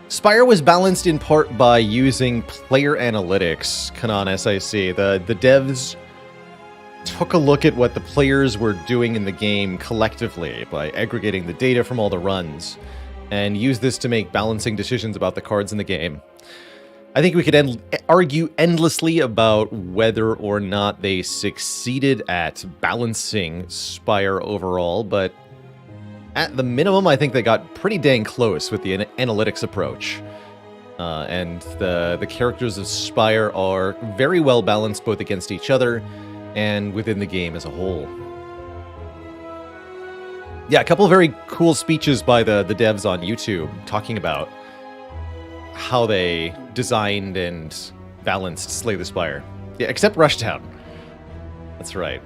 Spire was balanced in part by using player analytics, Kanon SIC. The devs took a look at what the players were doing in the game collectively by aggregating the data from all the runs, and used this to make balancing decisions about the cards in the game. I think we could argue endlessly about whether or not they succeeded at balancing Spire overall, but at the minimum, I think they got pretty dang close with the analytics approach. And the characters of Spire are very well balanced both against each other and within the game as a whole. Yeah, a couple of very cool speeches by the devs on YouTube talking about how they designed and balanced Slay the Spire. Yeah, except Rushtown. That's right.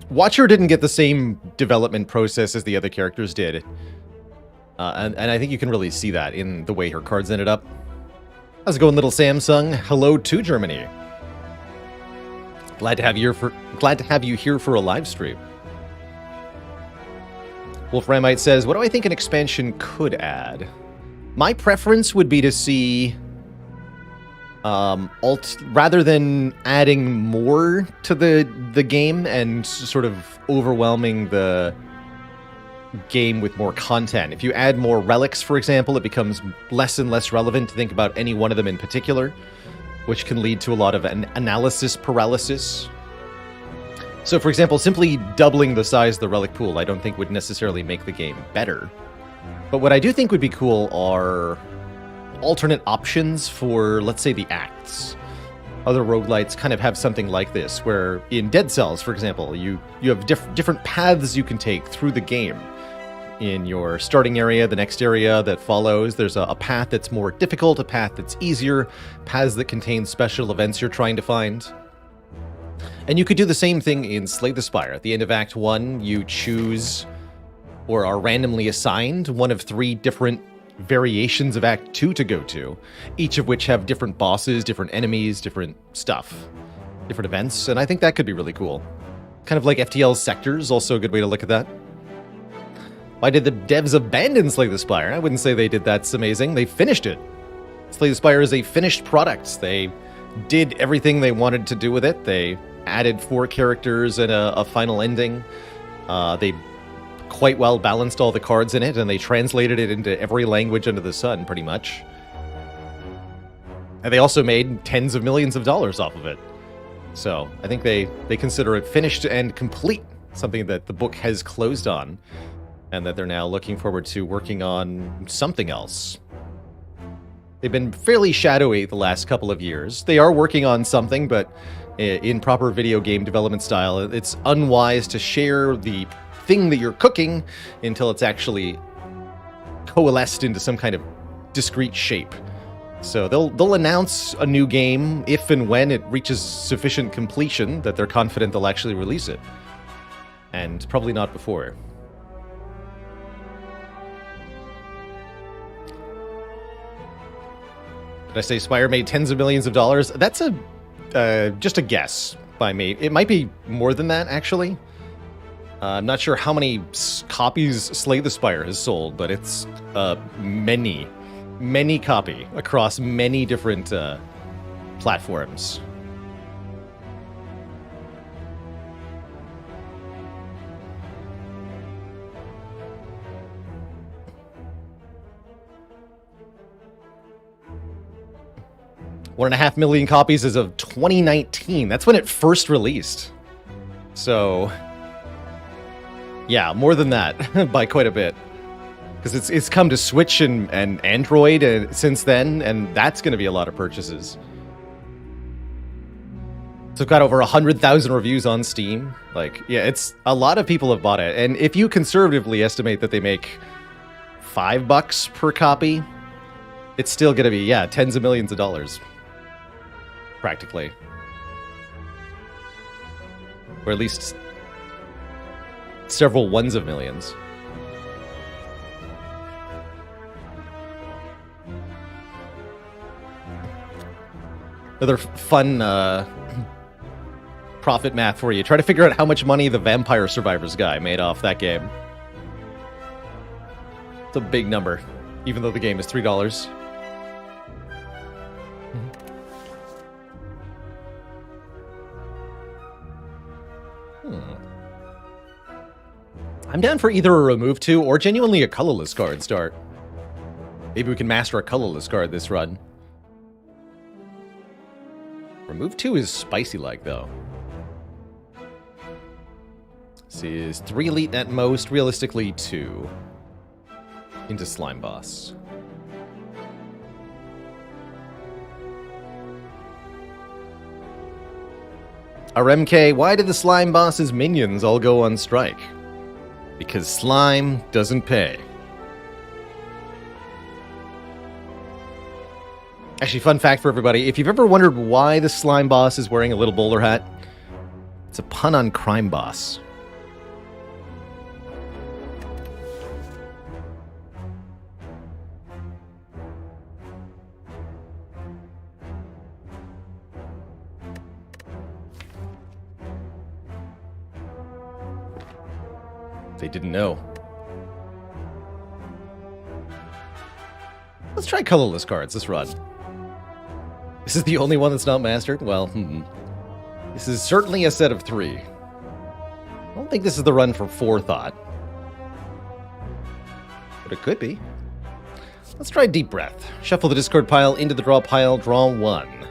Watcher didn't get the same development process as the other characters did. And I think you can really see that in the way her cards ended up. How's it going, little Samsung? Hello to Germany. Glad to have you here for a live stream. Wolframite says, what do I think an expansion could add? My preference would be to see rather than adding more to the game and sort of overwhelming the game with more content. If you add more relics, for example, it becomes less and less relevant to think about any one of them in particular, which can lead to a lot of analysis paralysis. So, for example, simply doubling the size of the relic pool I don't think would necessarily make the game better. But what I do think would be cool are alternate options for, let's say, the acts. Other roguelites kind of have something like this, where in Dead Cells, for example, you have different paths you can take through the game. In your starting area, the next area that follows, there's a path that's more difficult, a path that's easier, paths that contain special events you're trying to find. And you could do the same thing in Slay the Spire. At the end of Act 1, you choose, or are randomly assigned, one of 3 different variations of Act 2 to go to, each of which have different bosses, different enemies, different stuff, different events, and I think that could be really cool. Kind of like FTL's Sectors, also a good way to look at that. Why did the devs abandon Slay the Spire? I wouldn't say they did that's amazing. They finished it. Slay the Spire is a finished product. They did everything they wanted to do with it. They added 4 characters and a final ending. They quite well balanced all the cards in it, and they translated it into every language under the sun, pretty much. And they also made tens of millions of dollars off of it. So I think they consider it finished and complete, something that the book has closed on, and that they're now looking forward to working on something else. They've been fairly shadowy the last couple of years. They are working on something, but in proper video game development style, it's unwise to share the thing that you're cooking until it's actually coalesced into some kind of discrete shape. So they'll announce a new game if and when it reaches sufficient completion that they're confident they'll actually release it. And probably not before. Did I say Spire made tens of millions of dollars? That's just a guess by me. It might be more than that, actually. I'm not sure how many copies Slay the Spire has sold, but it's many copy across many different platforms. $1.5 million copies as of 2019. That's when it first released. So, yeah, more than that by quite a bit. Because it's come to Switch and Android since then, and that's going to be a lot of purchases. So it's got over 100,000 reviews on Steam. Like, yeah, it's a lot of people have bought it. And if you conservatively estimate that they make $5 per copy, it's still going to be, yeah, tens of millions of dollars. Practically. Or at least several ones of millions. Another fun profit math for you. Try to figure out how much money the Vampire Survivors guy made off that game. a big number, even though the game is $3. I'm down for either a remove 2 or genuinely a colorless card start. Maybe we can master a colorless card this run. Remove 2 is spicy-like, though. This is 3 elite at most, realistically 2. Into Slime Boss. RMK, why did the Slime Boss's minions all go on strike? Because slime doesn't pay. Actually, fun fact for everybody, if you've ever wondered why the Slime Boss is wearing a little bowler hat, it's a pun on Crime Boss. They didn't know. Let's try colorless cards this run. This is the only one that's not mastered? Well, This is certainly a set of 3. I don't think this is the run for Forethought. But it could be. Let's try Deep Breath. Shuffle the discard pile into the draw pile, draw 1.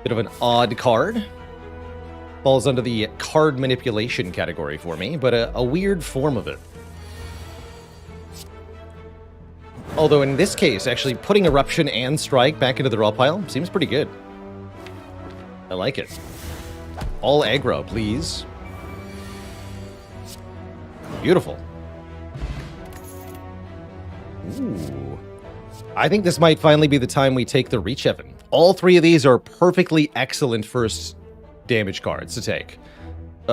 Bit of an odd card. Falls under the card manipulation category for me, but a weird form of it. Although in this case, actually putting Eruption and Strike back into the draw pile seems pretty good. I like it. All aggro, please. Beautiful. Ooh. I think this might finally be the time we take the Reach Heaven. All 3 of these are perfectly excellent first damage cards to take.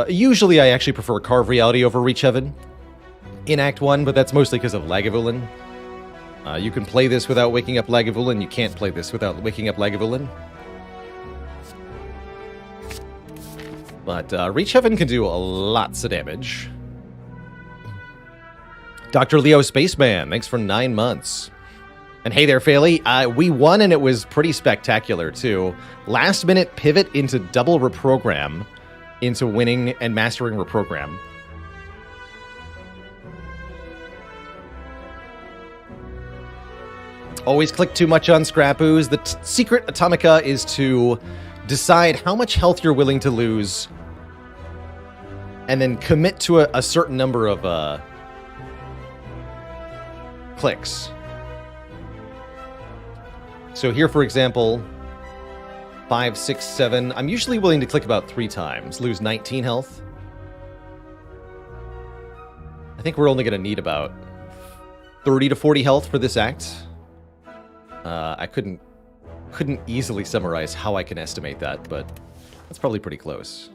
Usually I actually prefer Carve Reality over Reach Heaven in Act 1, but that's mostly because of Lagavulin. You can play this without waking up Lagavulin. You can't play this without waking up Lagavulin. But Reach Heaven can do lots of damage. Dr. Leo Spaceman, thanks for 9 months. And hey there, Failey. We won, and it was pretty spectacular, too. Last-minute pivot into double reprogram into winning and mastering reprogram. Always click too much on Scrappoos. The secret Atomica is to decide how much health you're willing to lose and then commit to a certain number of clicks. So here, for example, 5, 6, 7. I'm usually willing to click about 3 times, lose 19 health. I think we're only going to need about 30 to 40 health for this act. I couldn't easily summarize how I can estimate that, but that's probably pretty close.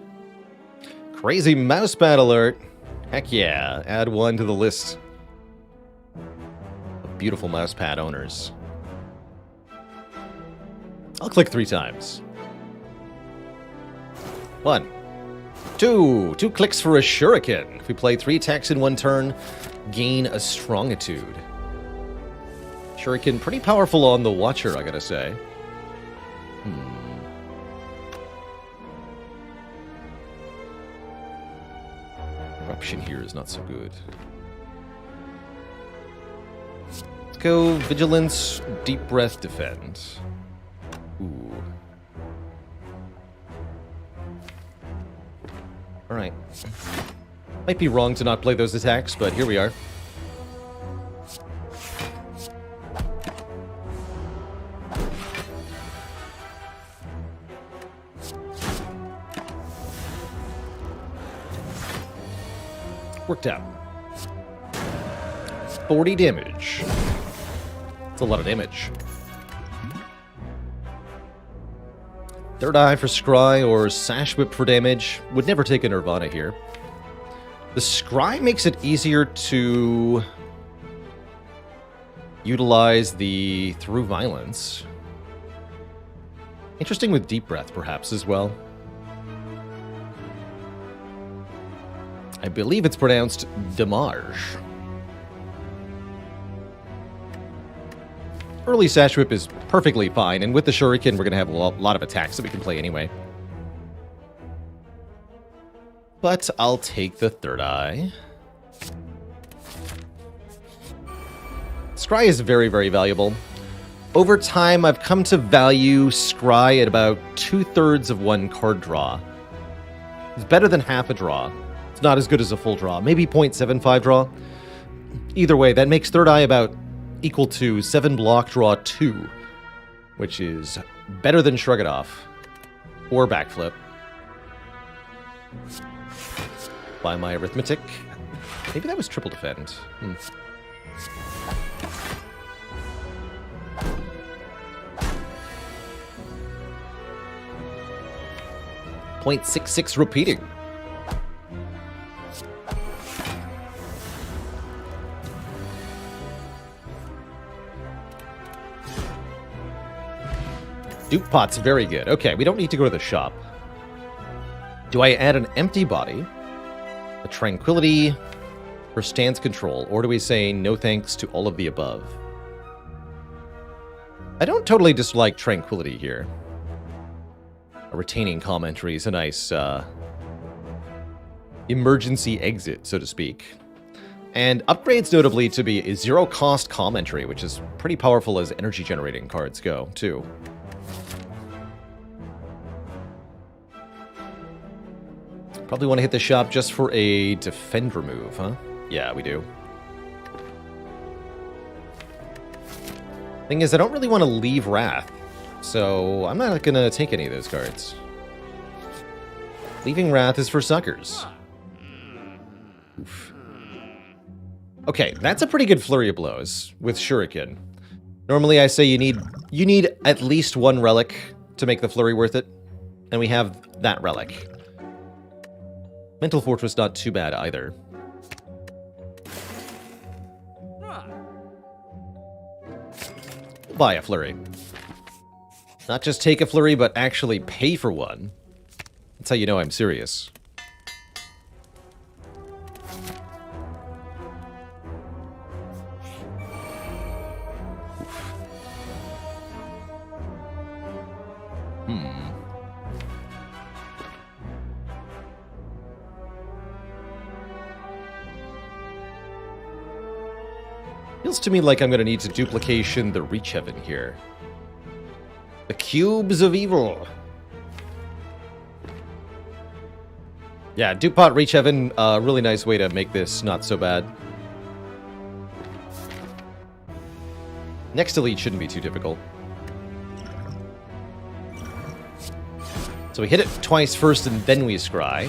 Crazy mousepad alert. Heck yeah, add 1 to the list of beautiful mousepad owners. I'll click 3 times. 1, 2. 2 clicks for a Shuriken. If we play 3 attacks in 1 turn, gain a Strongitude. Shuriken, pretty powerful on the Watcher, I gotta say. Eruption here is not so good. Let's go Vigilance, Deep Breath, Defend. Ooh. Alright. Might be wrong to not play those attacks, but here we are. Worked out. 40 damage. That's a lot of damage. Third Eye for Scry or Sash Whip for damage. Would never take a Nirvana here. The Scry makes it easier to utilize the Through Violence. Interesting with Deep Breath, perhaps, as well. I believe it's pronounced Damage. early Sash Whip is perfectly fine, and with the Shuriken, we're going to have a lot of attacks that we can play anyway. But I'll take the third eye. Scry is very, very valuable. Over time, I've come to value Scry at about 2/3 of one card draw. It's better than half a draw. It's not as good as a full draw. Maybe 0.75 draw. Either way, that makes third eye about equal to 7 block draw 2, which is better than Shrug It Off or Backflip. By my arithmetic. Maybe that was triple defend. 0.66 repeating. Dupe Pot's very good. Okay, we don't need to go to the shop. Do I add an empty body, a tranquility, or stance control, or do we say no thanks to all of the above? I don't totally dislike tranquility here. A retaining commentary is a nice emergency exit, so to speak. And upgrades notably to be a zero-cost commentary, which is pretty powerful as energy-generating cards go, too. Probably want to hit the shop just for a defend remove, huh? Yeah, we do. Thing is, I don't really want to leave Wrath, so I'm not going to take any of those cards. Leaving Wrath is for suckers. Oof. Okay, that's a pretty good Flurry of Blows with Shuriken. Normally I say you need at least one relic to make the Flurry worth it, and we have that relic. Mental Fortress not too bad either. Buy a Flurry. Not just take a Flurry, but actually pay for one. That's how you know I'm serious. Feels to me like I'm going to need to duplication the Reach Heaven here. The Cubes of Evil. Yeah, Dupont Reach Heaven, really nice way to make this not so bad. Next Elite shouldn't be too difficult. So we hit it twice first and then we scry.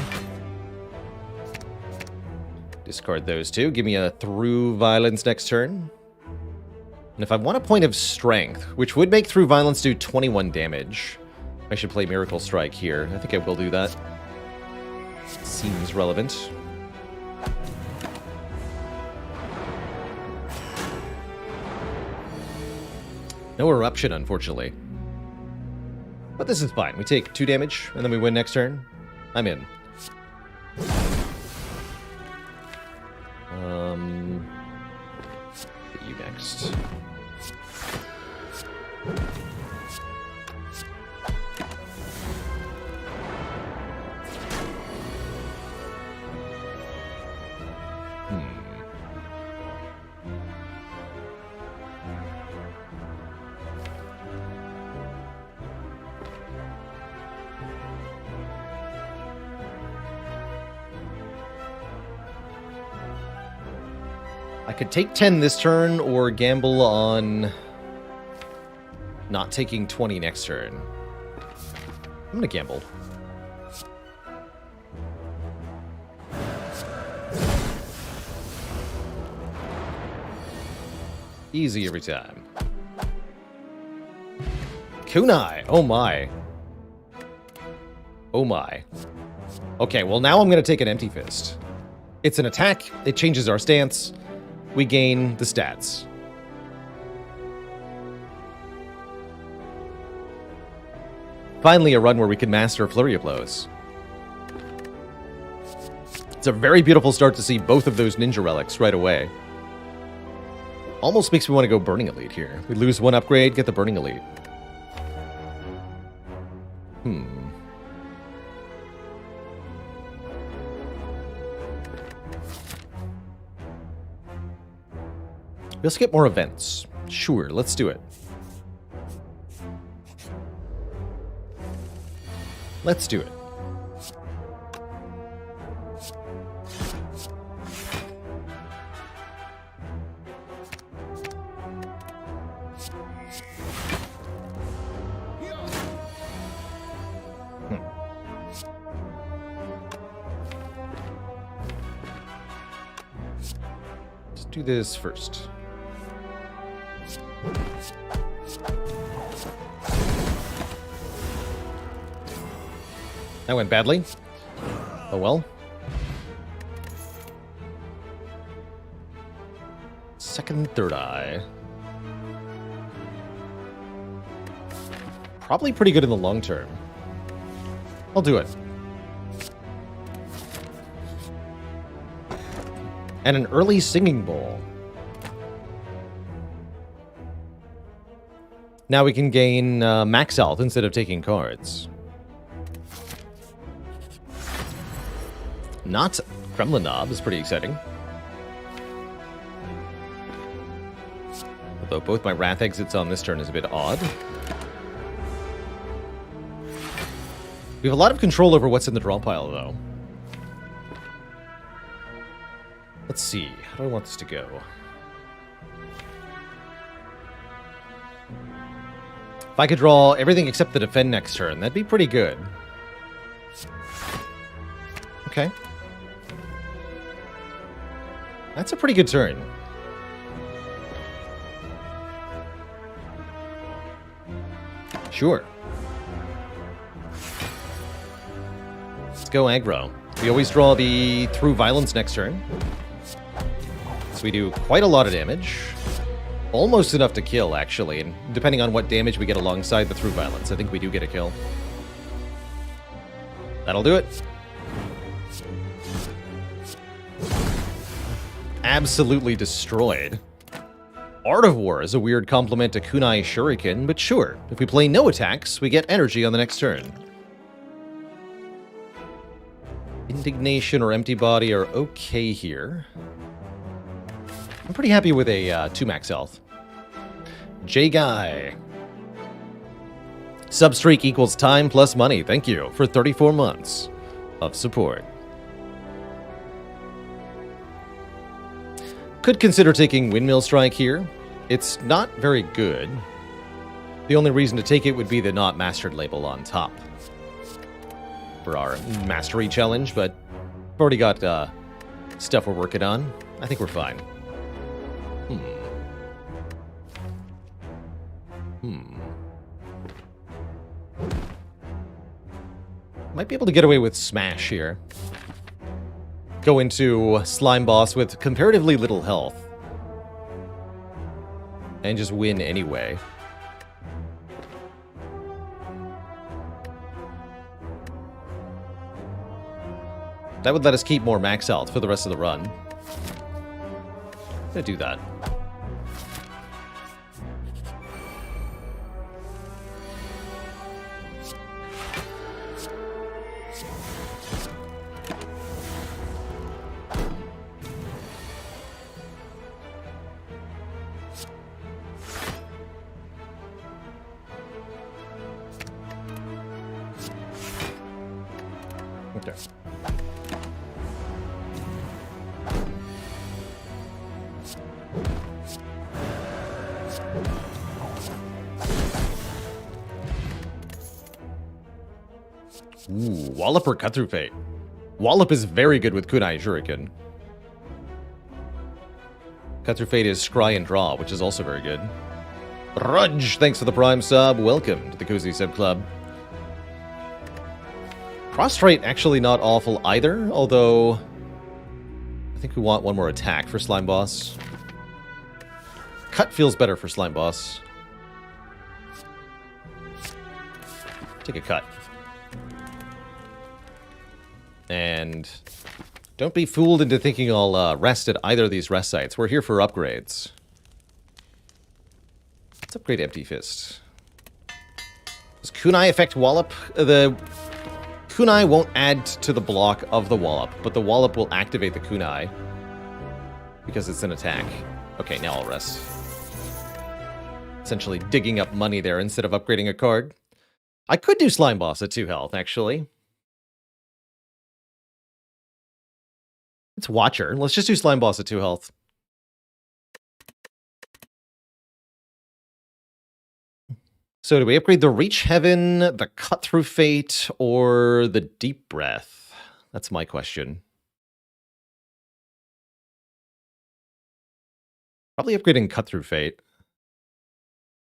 Discard those two. Give me a Through Violence next turn. And if I want a point of strength, which would make Through Violence do 21 damage, I should play Miracle Strike here. I think I will do that. Seems relevant. No Eruption, unfortunately. But this is fine. We take 2 damage, and then we win next turn. I'm in. Hit you next. I could take 10 this turn, or gamble on not taking 20 next turn. I'm gonna gamble. Easy every time. Kunai! Oh my. Oh my. Okay, well now I'm gonna take an Empty Fist. It's an attack, it changes our stance. We gain the stats. Finally, a run where we can master Flurry of Blows. It's a very beautiful start to see both of those ninja relics right away. Almost makes me want to go Burning Elite here. We lose one upgrade, get the Burning Elite. We also get more events. Sure, let's do it. Let's do it. Let's do this first. That went badly. Oh well. Second, third eye. Probably pretty good in the long term. I'll do it. And an early singing bowl. Now we can gain max health instead of taking cards. Not Kremlin Knob is pretty exciting. Although both my Wrath exits on this turn is a bit odd. We have a lot of control over what's in the draw pile, though. Let's see. How do I want this to go? If I could draw everything except the defend next turn, that'd be pretty good. Okay. That's a pretty good turn. Sure. Let's go aggro. We always draw the through violence next turn. So we do quite a lot of damage. Almost enough to kill, actually. And depending on what damage we get alongside the through violence, I think we do get a kill. That'll do it. Absolutely destroyed. Art of War is a weird compliment to Kunai Shuriken, but sure, if we play no attacks, we get energy on the next turn. Indignation or Empty Body are okay here. I'm pretty happy with a 2 max health. J-Guy. Substreak equals time plus money. Thank you for 34 months of support. Could consider taking Windmill Strike here. It's not very good. The only reason to take it would be the not mastered label on top for our mastery challenge, but we've already got stuff we're working on. I think we're fine. Might be able to get away with Smash here. Go into Slime Boss with comparatively little health. And just win anyway. That would let us keep more max health for the rest of the run. I'm gonna do that. Okay. Ooh, Wallop or Cut Through Fate? Wallop is very good with Kunai Shuriken. Cut Through Fate is Scry and Draw, which is also very good. Rudge, thanks for the Prime sub. Welcome to the Cozy Sub Club. Prostrate actually not awful either, although I think we want one more attack for Slime Boss. Cut feels better for Slime Boss. Take a cut. And don't be fooled into thinking I'll rest at either of these rest sites. We're here for upgrades. Let's upgrade Empty Fist. Does Kunai affect Wallop? The Kunai won't add to the block of the Wallop, but the Wallop will activate the Kunai because it's an attack. Okay, now I'll rest. Essentially digging up money there instead of upgrading a card. I could do Slime Boss at 2 health, actually. It's Watcher. Let's just do Slime Boss at 2 health. So do we upgrade the Reach Heaven, the Cut Through Fate, or the Deep Breath? That's my question. Probably upgrading Cut Through Fate.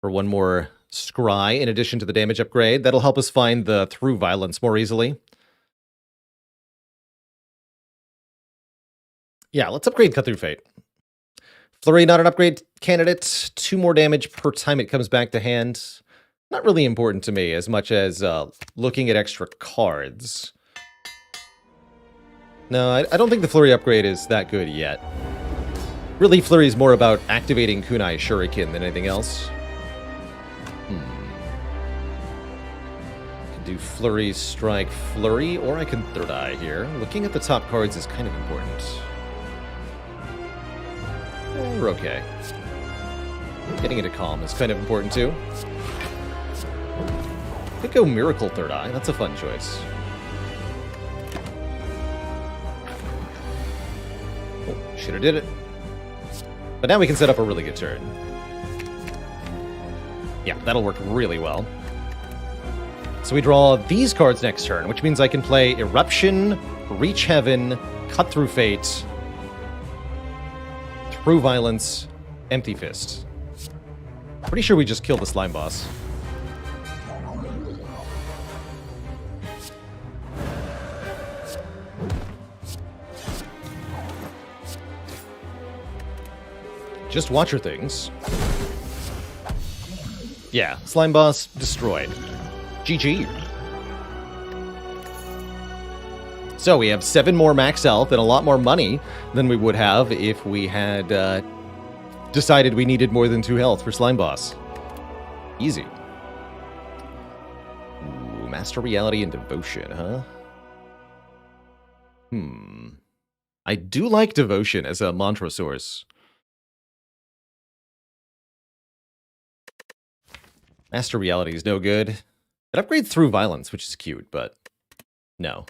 For one more Scry in addition to the damage upgrade. That'll help us find the Through Violence more easily. Yeah, let's upgrade Cut Through Fate. Flurry, not an upgrade candidate. 2 more damage per time it comes back to hand. Not really important to me as much as looking at extra cards. No, I don't think the Flurry upgrade is that good yet. Really, Flurry is more about activating Kunai Shuriken than anything else. I can do Flurry, Strike, Flurry, or I can Third Eye here. Looking at the top cards is kind of important. We're okay. Getting into Calm is kind of important too. Could go Miracle Third Eye. That's a fun choice. Oh, should have did it. But now we can set up a really good turn. Yeah, that'll work really well. So we draw these cards next turn, which means I can play Eruption, Reach Heaven, Cut Through Fate, Through Violence, Empty Fist. Pretty sure we just killed the Slime Boss. Just Watcher things. Yeah, Slime Boss destroyed. GG. So we have 7 more max health and a lot more money than we would have if we had decided we needed more than 2 health for Slime Boss. Easy. Ooh, Master Reality and Devotion, huh? I do like Devotion as a mantra source. Master Reality is no good. It upgrades Through Violence, which is cute, but no.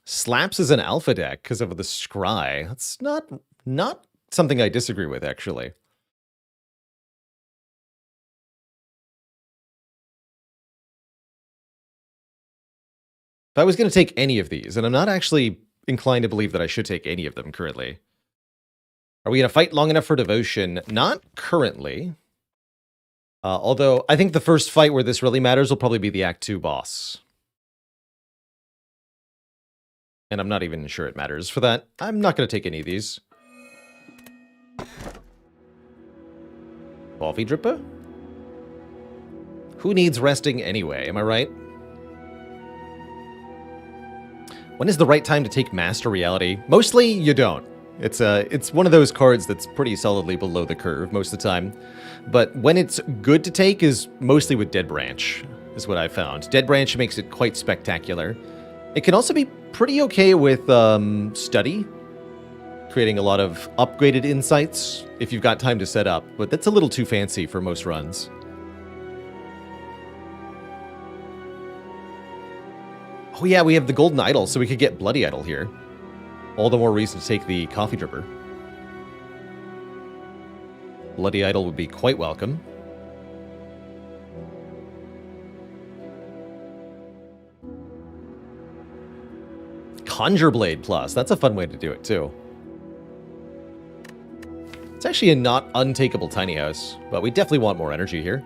Slaps is an alpha deck because of the Scry. That's not something I disagree with, actually. If I was going to take any of these, and I'm not actually inclined to believe that I should take any of them currently. Are we going to fight long enough for Devotion? Not currently. Although, I think the first fight where this really matters will probably be the Act 2 boss. And I'm not even sure it matters for that. I'm not going to take any of these. Coffee Dripper? Who needs resting anyway, am I right? When is the right time to take Master Reality? Mostly, you don't. It's one of those cards that's pretty solidly below the curve most of the time. But when it's good to take is mostly with Dead Branch, is what I found. Dead Branch makes it quite spectacular. It can also be pretty okay with Study, creating a lot of upgraded insights if you've got time to set up, but that's a little too fancy for most runs. Oh yeah, we have the Golden Idol, so we could get Bloody Idol here. All the more reason to take the Coffee Dripper. Bloody Idol would be quite welcome. Conjure Blade Plus. That's a fun way to do it, too. It's actually a not untakeable tiny house, but we definitely want more energy here.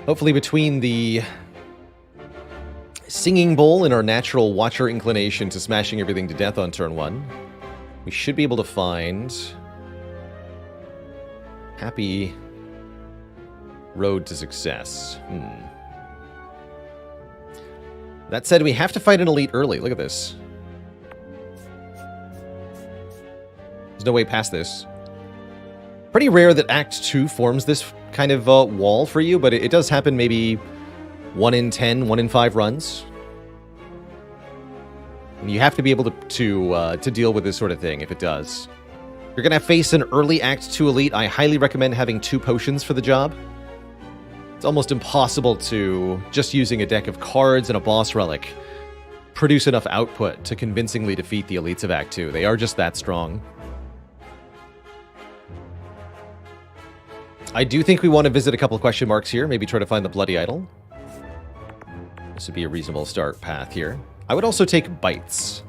Hopefully between the Singing Bowl and our natural Watcher inclination to smashing everything to death on turn 1, we should be able to find happy road to success. That said, we have to fight an elite early. Look at this. There's no way past this. Pretty rare that Act 2 forms this kind of wall for you, but it does happen maybe 1 in 10, 1 in 5 runs. And you have to be able to deal with this sort of thing if it does. If you're going to face an early Act 2 elite, I highly recommend having 2 potions for the job. It's almost impossible to, just using a deck of cards and a boss relic, produce enough output to convincingly defeat the elites of Act 2. They are just that strong. I do think we want to visit a couple of question marks here. Maybe try to find the Bloody Idol. This would be a reasonable start path here. I would also take bites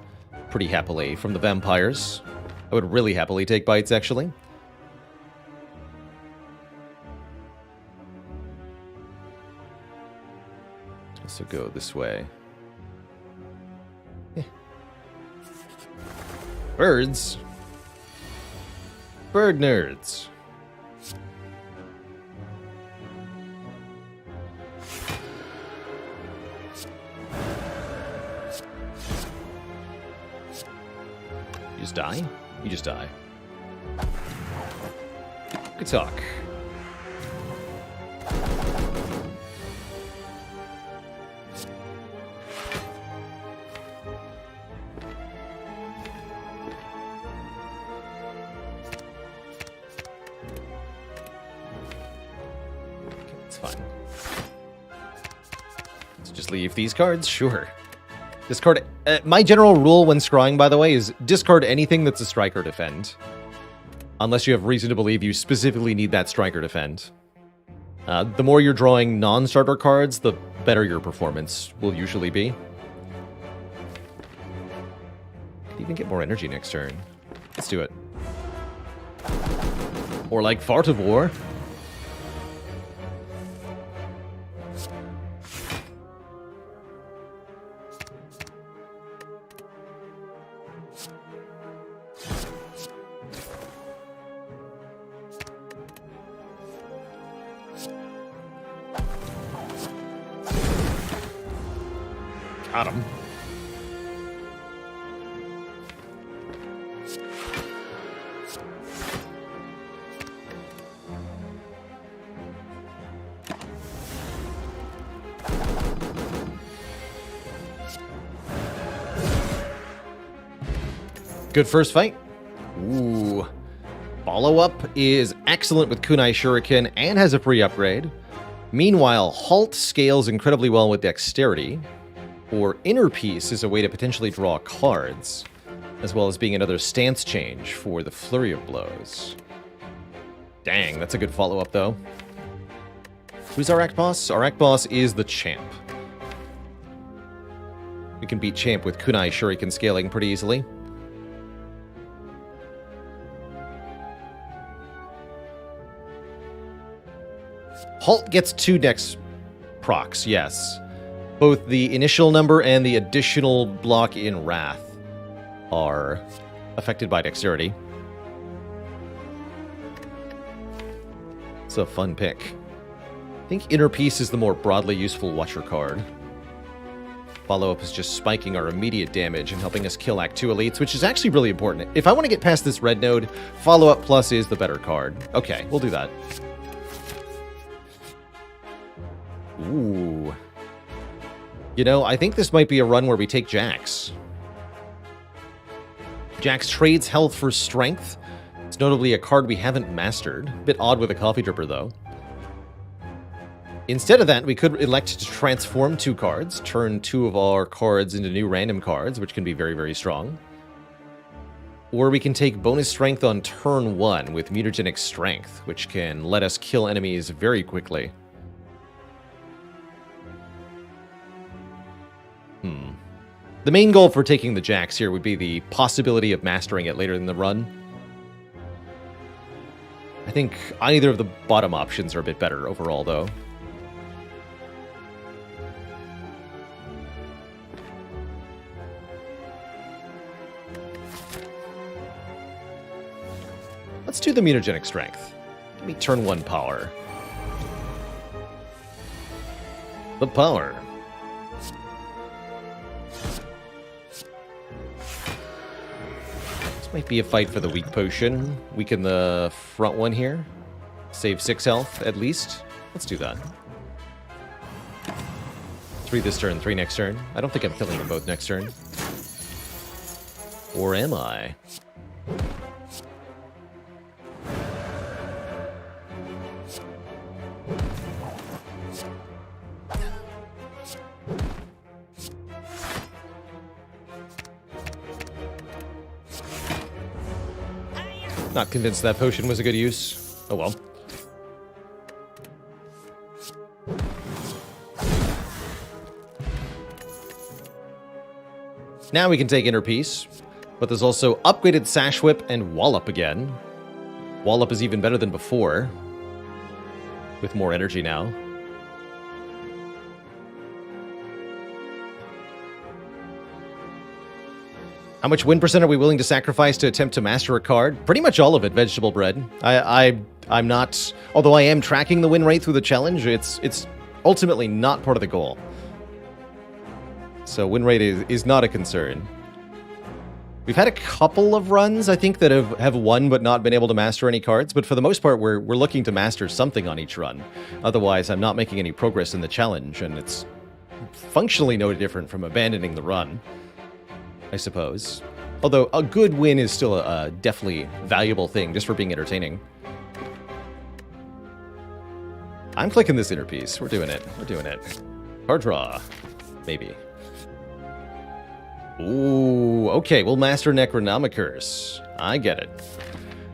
pretty happily from the vampires. I would really happily take bites, actually. So go this way. Birds. Bird nerds. You just die? You just die. Good talk. Leave these cards? Sure. Discard... my general rule when scrying, by the way, is discard anything that's a strike or defend. Unless you have reason to believe you specifically need that strike or defend. The more you're drawing non-starter cards, the better your performance will usually be. Could even get more energy next turn. Let's do it. Or like Fart of War. Got him. Good first fight. Ooh. Follow-up is excellent with Kunai Shuriken and has a free upgrade. Meanwhile, Halt scales incredibly well with Dexterity. Or Inner Peace is a way to potentially draw cards, as well as being another stance change for the Flurry of Blows. Dang, that's a good follow-up, though. Who's our Act Boss? Our Act Boss is the Champ. We can beat Champ with Kunai Shuriken scaling pretty easily. Halt gets 2 dex procs, yes. Both the initial number and the additional block in Wrath are affected by Dexterity. It's a fun pick. I think Inner Peace is the more broadly useful Watcher card. Follow-up is just spiking our immediate damage and helping us kill Act 2 elites, which is actually really important. If I want to get past this red node, Follow-up Plus is the better card. Okay, we'll do that. Ooh. You know, I think this might be a run where we take Jax. Jax trades health for strength. It's notably a card we haven't mastered. Bit odd with a Coffee Dripper, though. Instead of that, we could elect to transform 2 cards, turn 2 of our cards into new random cards, which can be very, very strong. Or we can take bonus strength on turn 1 with mutagenic strength, which can let us kill enemies very quickly. The main goal for taking the Jax here would be the possibility of mastering it later in the run. I think either of the bottom options are a bit better overall, though. Let's do the mutagenic strength. Give me turn 1 power. The power. Might be a fight for the weak potion. Weaken the front one here. Save 6 health, at least. Let's do that. 3 this turn, 3 next turn. I don't think I'm killing them both next turn. Or am I? Not convinced that potion was a good use. Oh well. Now we can take Inner Peace, but there's also upgraded Sash Whip and Wallop again. Wallop is even better than before, with more energy now. How much win percent are we willing to sacrifice to attempt to master a card? Pretty much all of it, Vegetable Bread. I'm not... Although I am tracking the win rate through the challenge, it's ultimately not part of the goal. So win rate is not a concern. We've had a couple of runs, I think, that have won but not been able to master any cards, but for the most part, we're looking to master something on each run. Otherwise, I'm not making any progress in the challenge, and it's functionally no different from abandoning the run, I suppose. Although a good win is still a definitely valuable thing, just for being entertaining. I'm clicking this Inner Peace. We're doing it. We're doing it. Card draw. Maybe. Ooh, okay, we'll master Necronomicurse. I get it.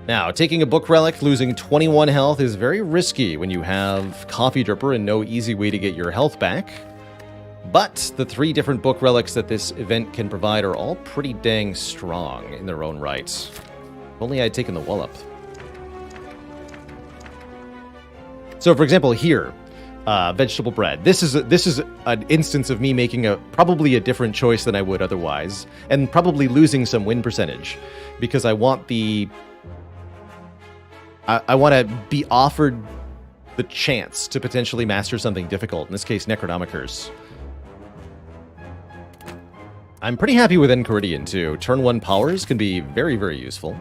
Now, taking a Book Relic, losing 21 health is very risky when you have Coffee Dripper and no easy way to get your health back. But the 3 different Book Relics that this event can provide are all pretty dang strong in their own right. If only I had taken the Wallop. So, for example, here, Vegetable Bread. This is an instance of me making probably a different choice than I would otherwise, and probably losing some win percentage, because I want I want to be offered the chance to potentially master something difficult. In this case, Necronomicurse. I'm pretty happy with Enchiridion too. Turn 1 powers can be very, very useful.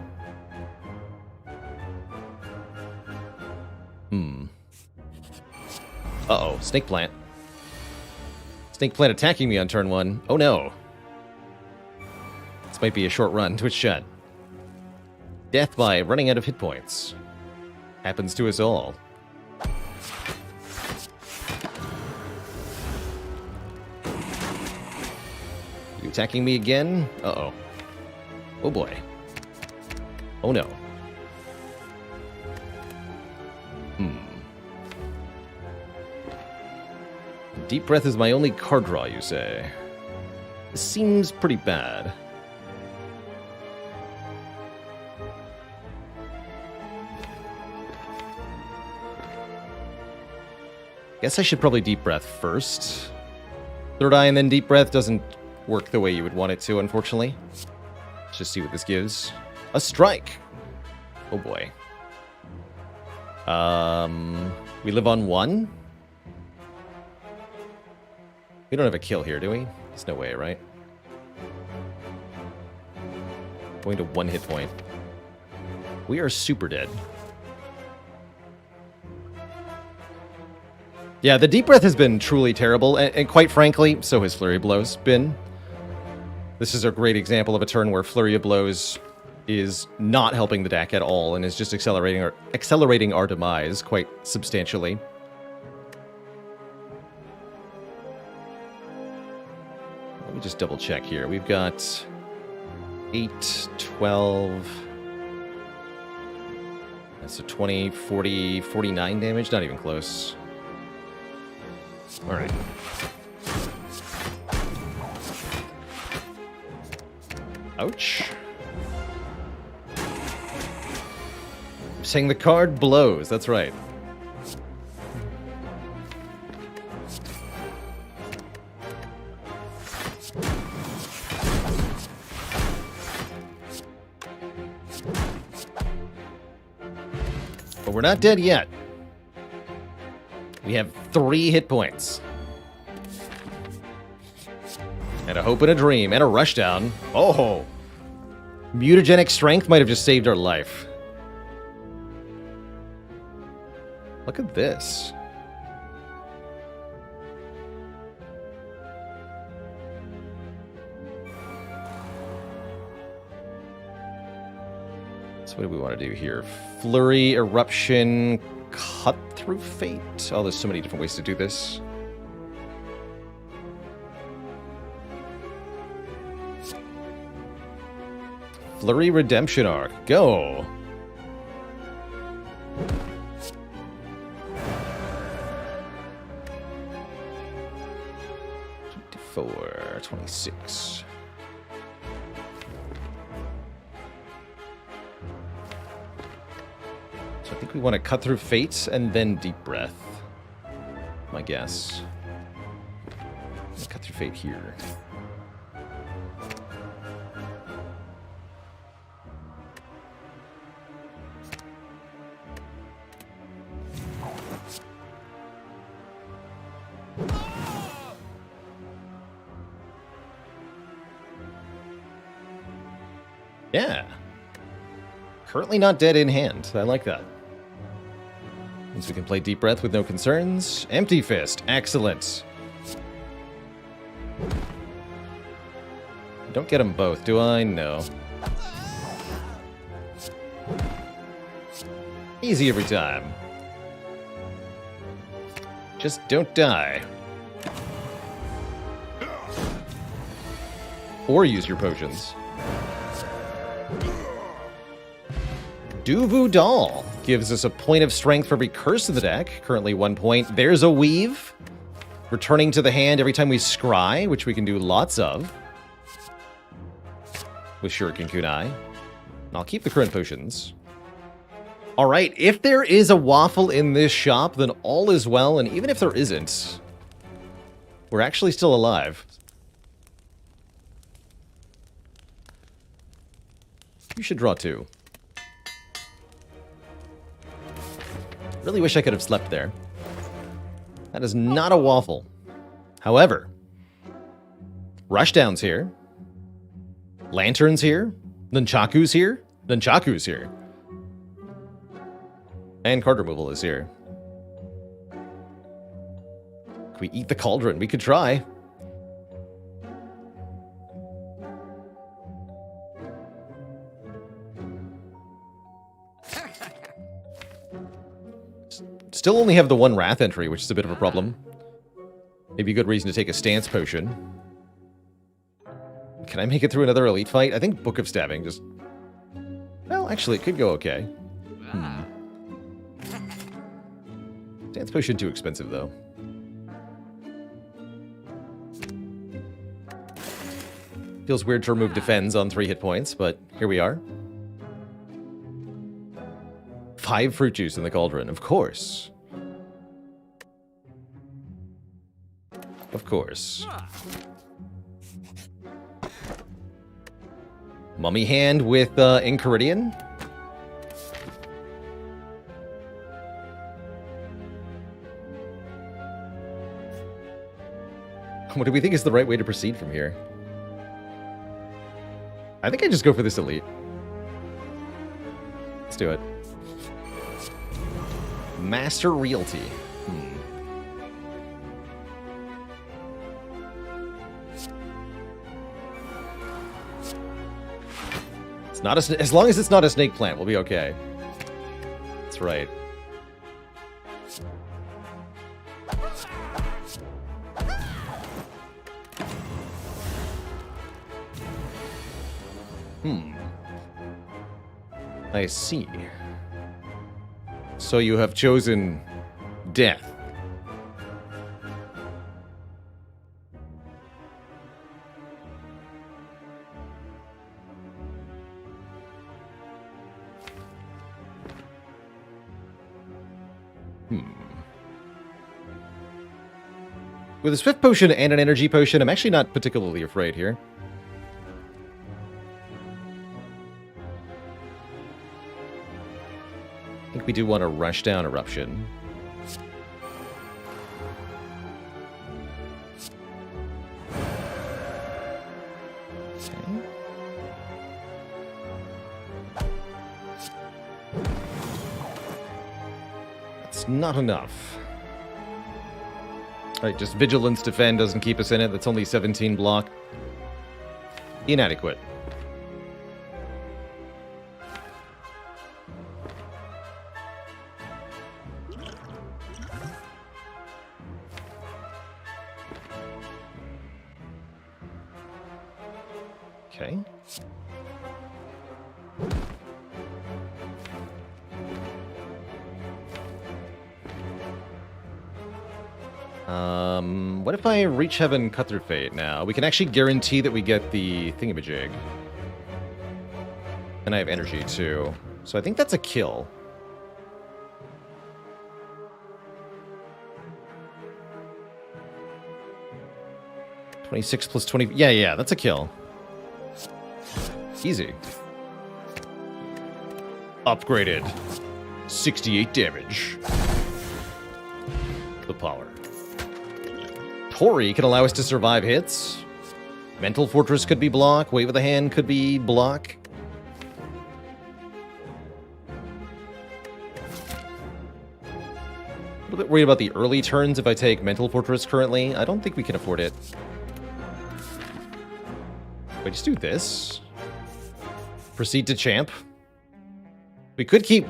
Uh-oh, Snake Plant. Snake Plant attacking me on turn 1. Oh no. This might be a short run. Twitch chat. Death by running out of hit points. Happens to us all. You attacking me again? Uh-oh. Oh boy. Oh no. Deep Breath is my only card draw, you say? This seems pretty bad. Guess I should probably Deep Breath first. Third Eye and then Deep Breath doesn't work the way you would want it to, unfortunately. Let's just see what this gives. A strike! Oh boy. We live on 1? We don't have a kill here, do we? There's no way, right? Going to 1 hit point. We are super dead. Yeah, the Deep Breath has been truly terrible, and quite frankly, so has Flurry of Blows been. This is a great example of a turn where Flurry of Blows is not helping the deck at all, and is just accelerating our demise quite substantially. Let me just double check here. We've got 8, 12... That's a 20, 40, 49 damage. Not even close. Alright. Ouch. I'm saying the card blows. That's right. But we're not dead yet. We have 3 hit points. And a hope and a dream and a rushdown. Oh! Mutagenic strength might have just saved our life. Look at this. So what do we want to do here? Flurry, Eruption, Cut Through Fate? Oh, there's so many different ways to do this. Flurry Redemption Arc. Go! $24, $26. So I think we want to Cut Through Fate and then Deep Breath. My guess. Let's Cut Through Fate here. Yeah. Currently not dead in hand. I like that. Means we can play Deep Breath with no concerns. Empty Fist. Excellent. Don't get them both, do I? No. Easy every time. Just don't die. Or use your potions. Duvu Doll gives us a point of strength for every curse in the deck. Currently 1 point. There's a Weave. Returning to the hand every time we scry, which we can do lots of. With Shuriken Kunai. I'll keep the current potions. Alright, if there is a waffle in this shop, then all is well, and even if there isn't, we're actually still alive. You should draw 2. Really wish I could have slept there. That is not a waffle. However, Rushdown's here. Lantern's here. Nunchaku's here. Nunchaku's here. And card removal is here. Can we eat the cauldron? We could try. Still only have the 1 Wrath entry, which is a bit of a problem. Maybe a good reason to take a Stance Potion. Can I make it through another Elite fight? I think Book of Stabbing just... Well, actually, it could go okay. Stance Potion too expensive, though. Feels weird to remove Defends on 3 hit points, but here we are. 5 Fruit Juice in the Cauldron, of course. Of course. Mummy Hand with Enchiridion. What do we think is the right way to proceed from here? I think I just go for this Elite. Let's do it. Master Realty. It's not a, as long as it's not a snake plant, we'll be okay. That's right. I see. So you have chosen death. With a Swift Potion and an Energy Potion, I'm actually not particularly afraid here. I think we do want to rush down Eruption. Okay. just not enough. Alright, just Vigilance Defend doesn't keep us in it. That's only 17 block. Inadequate. Okay. What if I reach heaven, cut through fate now? We can actually guarantee that we get the thingamajig. And I have energy too. So I think that's a kill. (26 plus 20). Yeah, that's a kill. Easy. Upgraded. 68 damage. The power. Tori can allow us to survive hits. Mental Fortress could be block. Wave of the Hand could be block. A little bit worried about the early turns if I take Mental Fortress currently. I don't think we can afford it. Wait, just do this. Proceed to champ. We could keep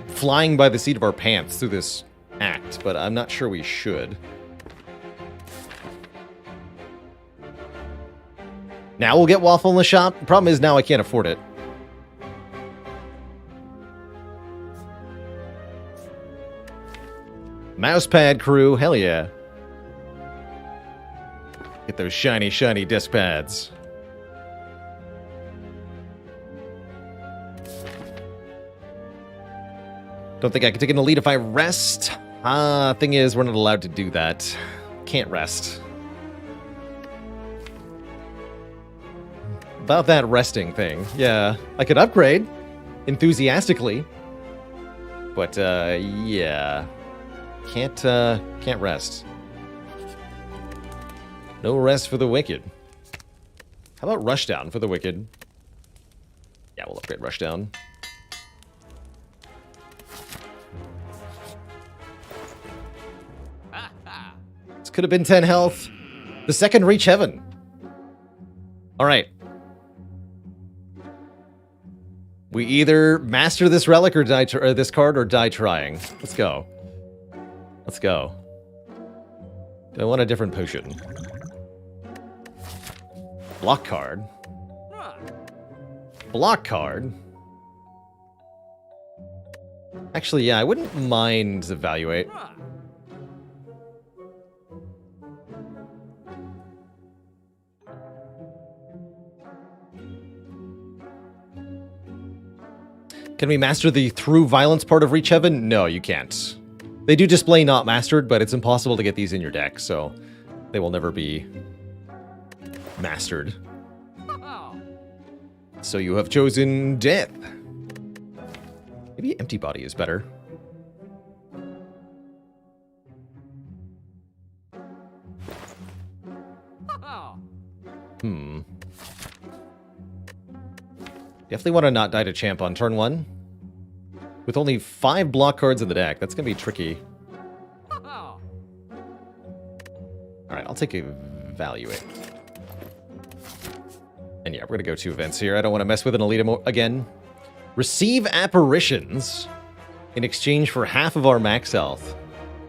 flying by the seat of our pants through this act, but I'm not sure we should. Now we'll get Waffle in the shop. Problem is now I can't afford it. Mousepad crew, hell yeah. Get those shiny, shiny disc pads. Don't think I can take an elite if I rest. Thing is, we're not allowed to do that. Can't rest. About that resting thing. Yeah, I could upgrade enthusiastically. But, yeah. Can't rest. No rest for the wicked. How about Rushdown for the wicked? Yeah, we'll upgrade Rushdown. This could have been 10 health. The second reach heaven. Alright. We either master this relic or die this card or die trying. Let's go. Let's go. Do I want a different potion? Block card. Block card. Actually, yeah, I wouldn't mind evaluate. Can we master the through violence part of Reach Heaven? No, you can't. They do display not mastered, but it's impossible to get these in your deck, so they will never be mastered. So you have chosen death. Maybe Empty Body is better. Definitely want to not die to champ on turn 1. With only 5 block cards in the deck, that's going to be tricky. Alright, I'll take Evaluate. And yeah, we're going to go 2 events here. I don't want to mess with an Elite again. Receive Apparitions in exchange for half of our max health.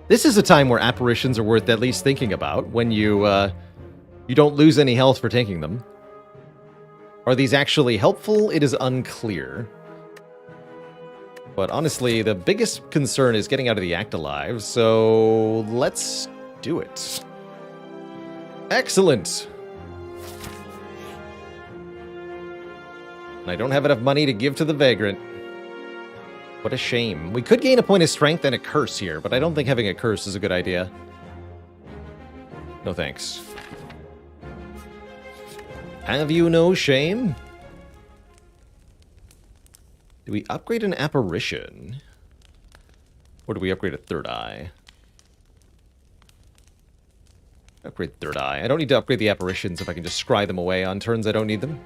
This is a time where Apparitions are worth at least thinking about when you don't lose any health for taking them. Are these actually helpful? It is unclear. But honestly, the biggest concern is getting out of the act alive, so let's do it. Excellent! And I don't have enough money to give to the Vagrant. What a shame. We could gain a point of strength and a curse here, but I don't think having a curse is a good idea. No thanks. Have you no shame? Do we upgrade an Apparition? Or do we upgrade a Third Eye? Upgrade Third Eye. I don't need to upgrade the Apparitions if I can just scry them away on turns I don't need them.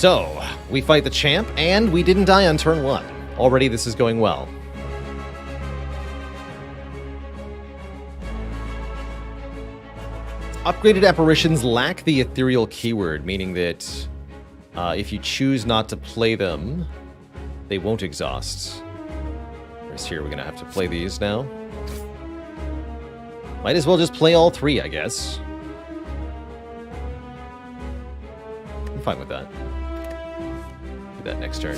So, we fight the champ, and we didn't die on turn 1. Already this is going well. Upgraded apparitions lack the ethereal keyword, meaning that if you choose not to play them, they won't exhaust. Whereas here, we're going to have to play these now. Might as well just play all 3, I guess. I'm fine with that. Do that next turn.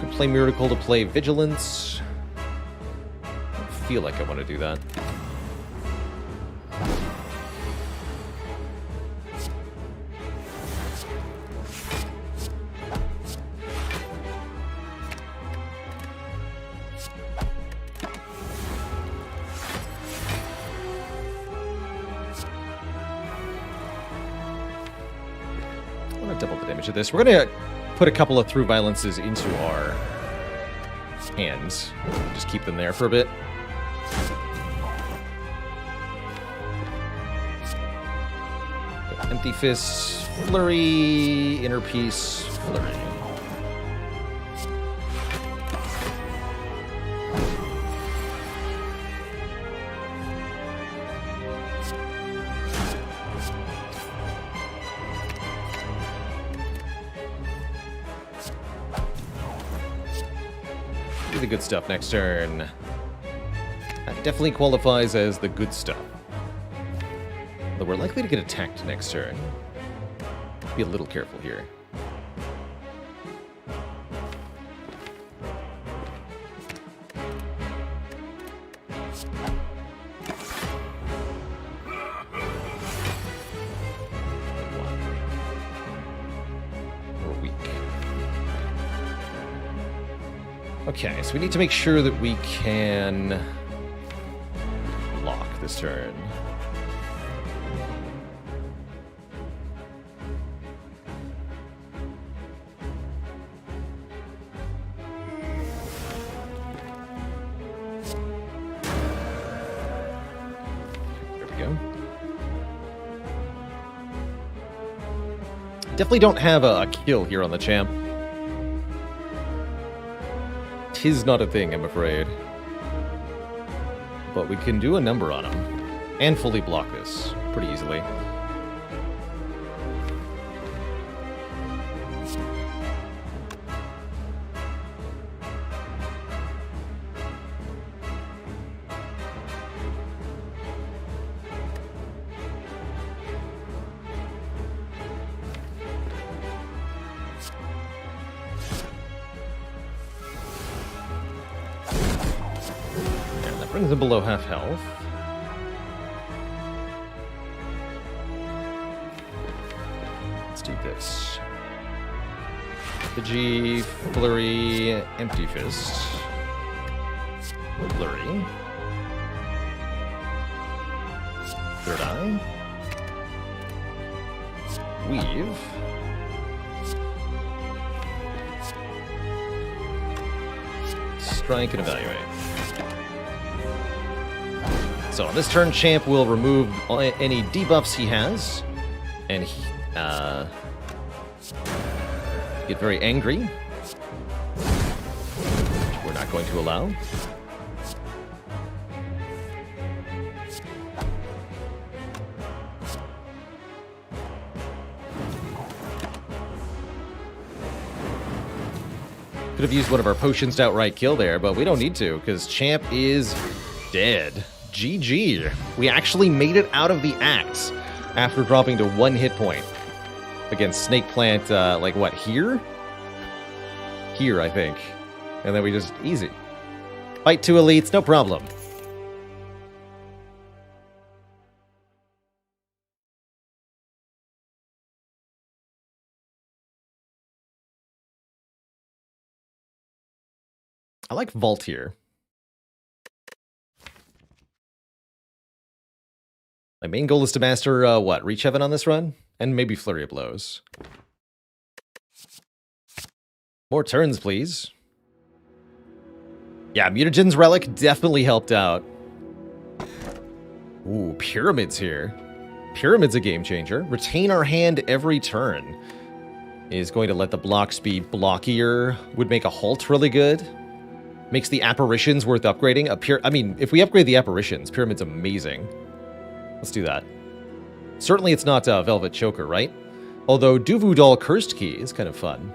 Could play Miracle to play Vigilance. I feel like I want to do that. Double the damage of this. We're going to put a couple of Through Violences into our hands. Just keep them there for a bit. Empty Fist, Flurry, Inner Peace, Flurry. The good stuff next turn. That definitely qualifies as the good stuff. Though we're likely to get attacked next turn. Be a little careful here. Okay, so we need to make sure that we can block this turn. There we go. Definitely don't have a kill here on the champ. 'Tis not a thing, I'm afraid. But we can do a number on him. And fully block this pretty easily. Brings him below half health. Let's do this. The G, Flurry, Empty Fist. Flurry. Third Eye. Weave. Strike and Evaluate. So on this turn, Champ will remove any debuffs he has, and he, get very angry, which we're not going to allow. Could have used one of our potions to outright kill there, but we don't need to, because Champ is dead. GG. We actually made it out of the axe after dropping to 1 hit point against Snake Plant, like what, here? Here, I think. And then we just, easy. Fight 2 elites, no problem. I like Vault here. My main goal is to master, what, Reach Heaven on this run? And maybe Flurry of Blows. More turns, please. Yeah, Mutagen's Relic definitely helped out. Ooh, Pyramid's here. Pyramid's a game changer. Retain our hand every turn. Is going to let the blocks be blockier. Would make a halt really good. Makes the apparitions worth upgrading. I mean, if we upgrade the apparitions, Pyramid's amazing. Let's do that. Certainly it's not Velvet Choker, right? Although Duvu Doll Cursed Key is kind of fun.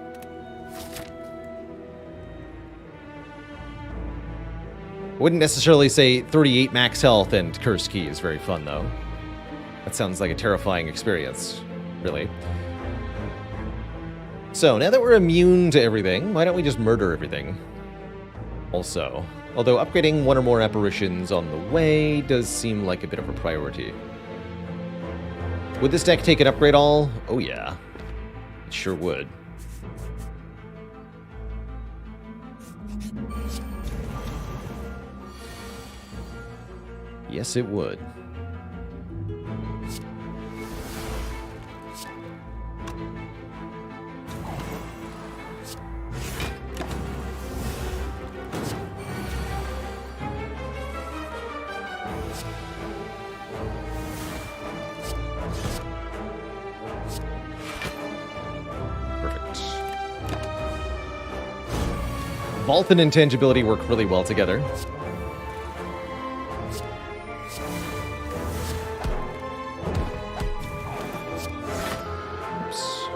Wouldn't necessarily say 38 max health and Cursed Key is very fun, though. That sounds like a terrifying experience, really. So, now that we're immune to everything, why don't we just murder everything? Also, although upgrading one or more apparitions on the way does seem like a bit of a priority. Would this deck take an upgrade all? Oh yeah, it sure would. Yes, it would. Vault and Intangibility work really well together. Oops.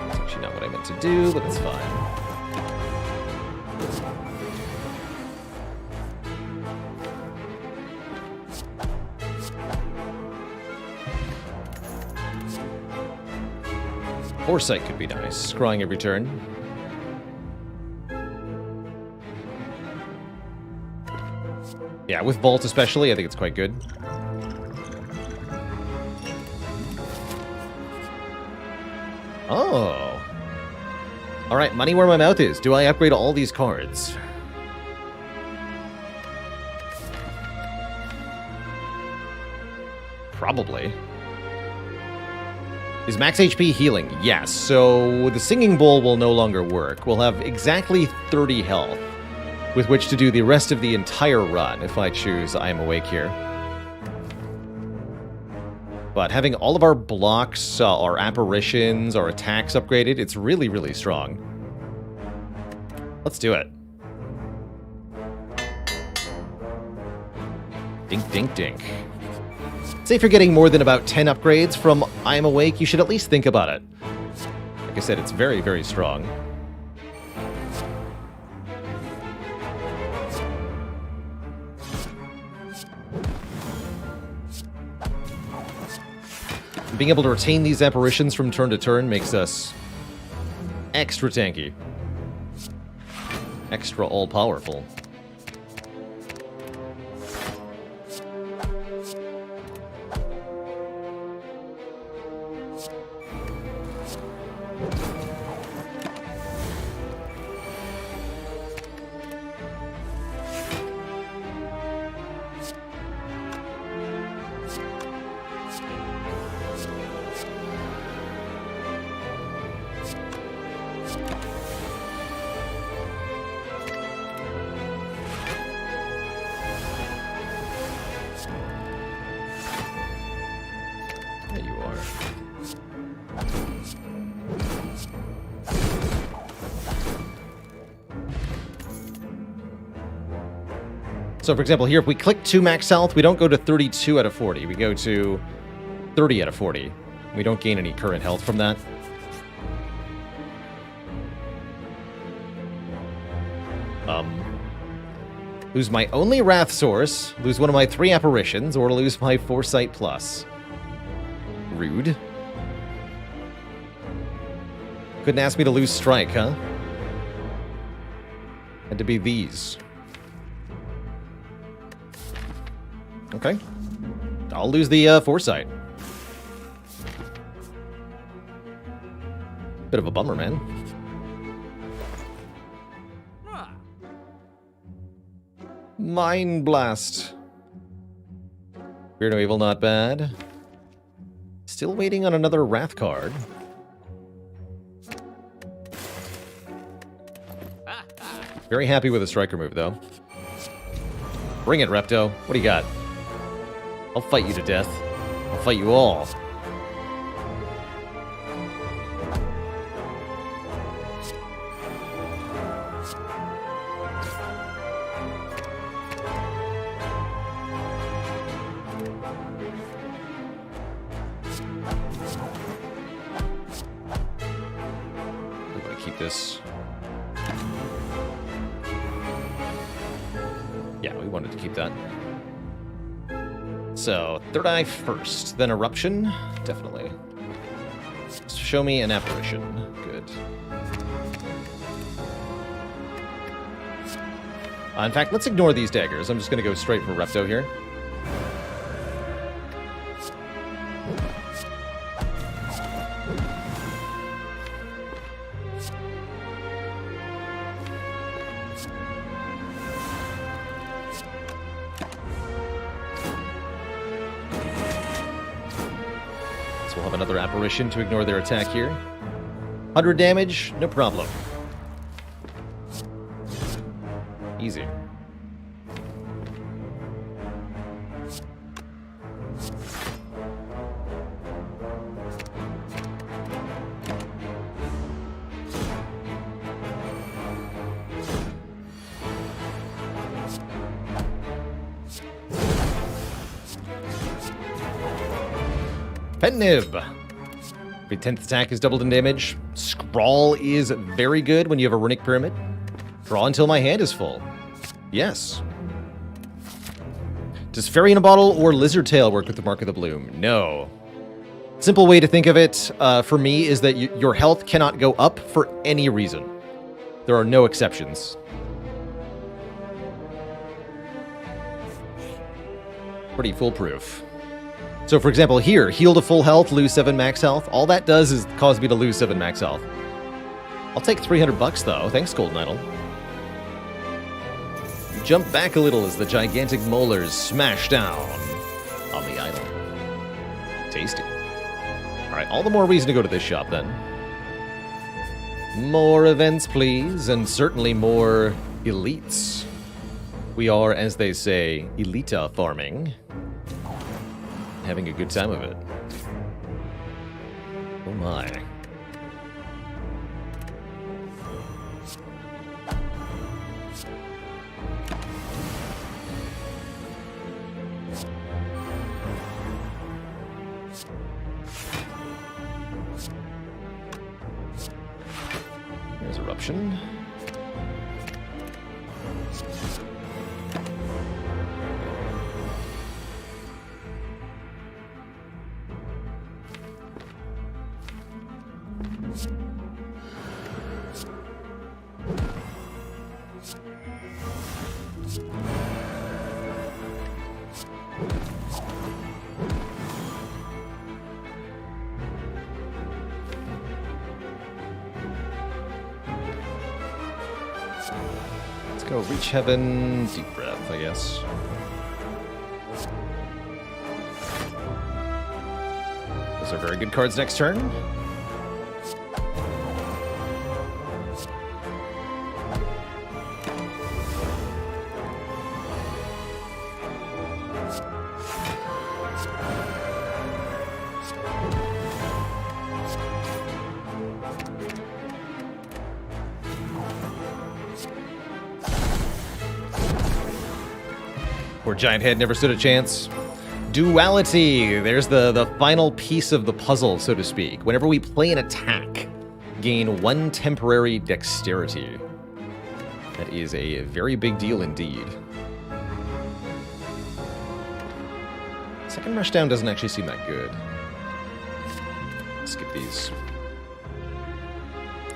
That's actually not what I meant to do, but it's fine. Foresight could be nice, scrying every turn. Yeah, with Vault especially, I think it's quite good. Oh. Alright, money where my mouth is. Do I upgrade all these cards? Probably. Is max HP healing? Yes, so the Singing Bowl will no longer work. We'll have exactly 30 health with which to do the rest of the entire run if I choose I Am Awake here. But having all of our blocks, our apparitions, our attacks upgraded, it's really, really strong. Let's do it. Dink, dink, dink. Say if you're getting more than about 10 upgrades from I Am Awake, you should at least think about it. Like I said, it's very, very strong. Being able to retain these apparitions from turn to turn makes us extra tanky. Extra all-powerful. So, for example, here, if we click 2 max health, we don't go to 32 out of 40. We go to 30 out of 40. We don't gain any current health from that. Lose my only Wrath Source, lose one of my 3 apparitions, or lose my Foresight Plus. Rude. Couldn't ask me to lose Strike, huh? Had to be these. Okay. I'll lose the Foresight. Bit of a bummer, man. Mind Blast. Fear No Evil, not bad. Still waiting on another Wrath card. Very happy with the striker move, though. Bring it, Repto. What do you got? I'll fight you to death. I'll fight you all. I'm gonna keep this. Yeah, we wanted to keep that. So, third eye first, then Eruption. Definitely. Show me an apparition. Good. In fact, let's ignore these daggers. I'm just going to go straight for Repto here. We'll have another apparition to ignore their attack here. 100 damage, no problem. Easy. Petnib. Every 10th attack is doubled in damage. Scrawl is very good when you have a runic pyramid. Draw until my hand is full. Yes. Does Fairy in a Bottle or Lizard Tail work with the Mark of the Bloom? No. Simple way to think of it for me is that your health cannot go up for any reason. There are no exceptions. Pretty foolproof. So, for example, here, heal to full health, lose 7 max health. All that does is cause me to lose 7 max health. I'll take $300 though. Thanks, Golden Idol. You jump back a little as the gigantic molars smash down on the idol. Tasty. All right, all the more reason to go to this shop then. More events, please, and certainly more elites. We are, as they say, elita farming. Having a good time of it. Oh my. There's Eruption. Let's go Reach Heaven, Deep Breath, I guess. Those are very good cards next turn. Poor Giant Head never stood a chance. Duality. There's the final piece of the puzzle, so to speak. Whenever we play an attack, gain 1 temporary dexterity. That is a very big deal indeed. Second rush down doesn't actually seem that good. Skip these.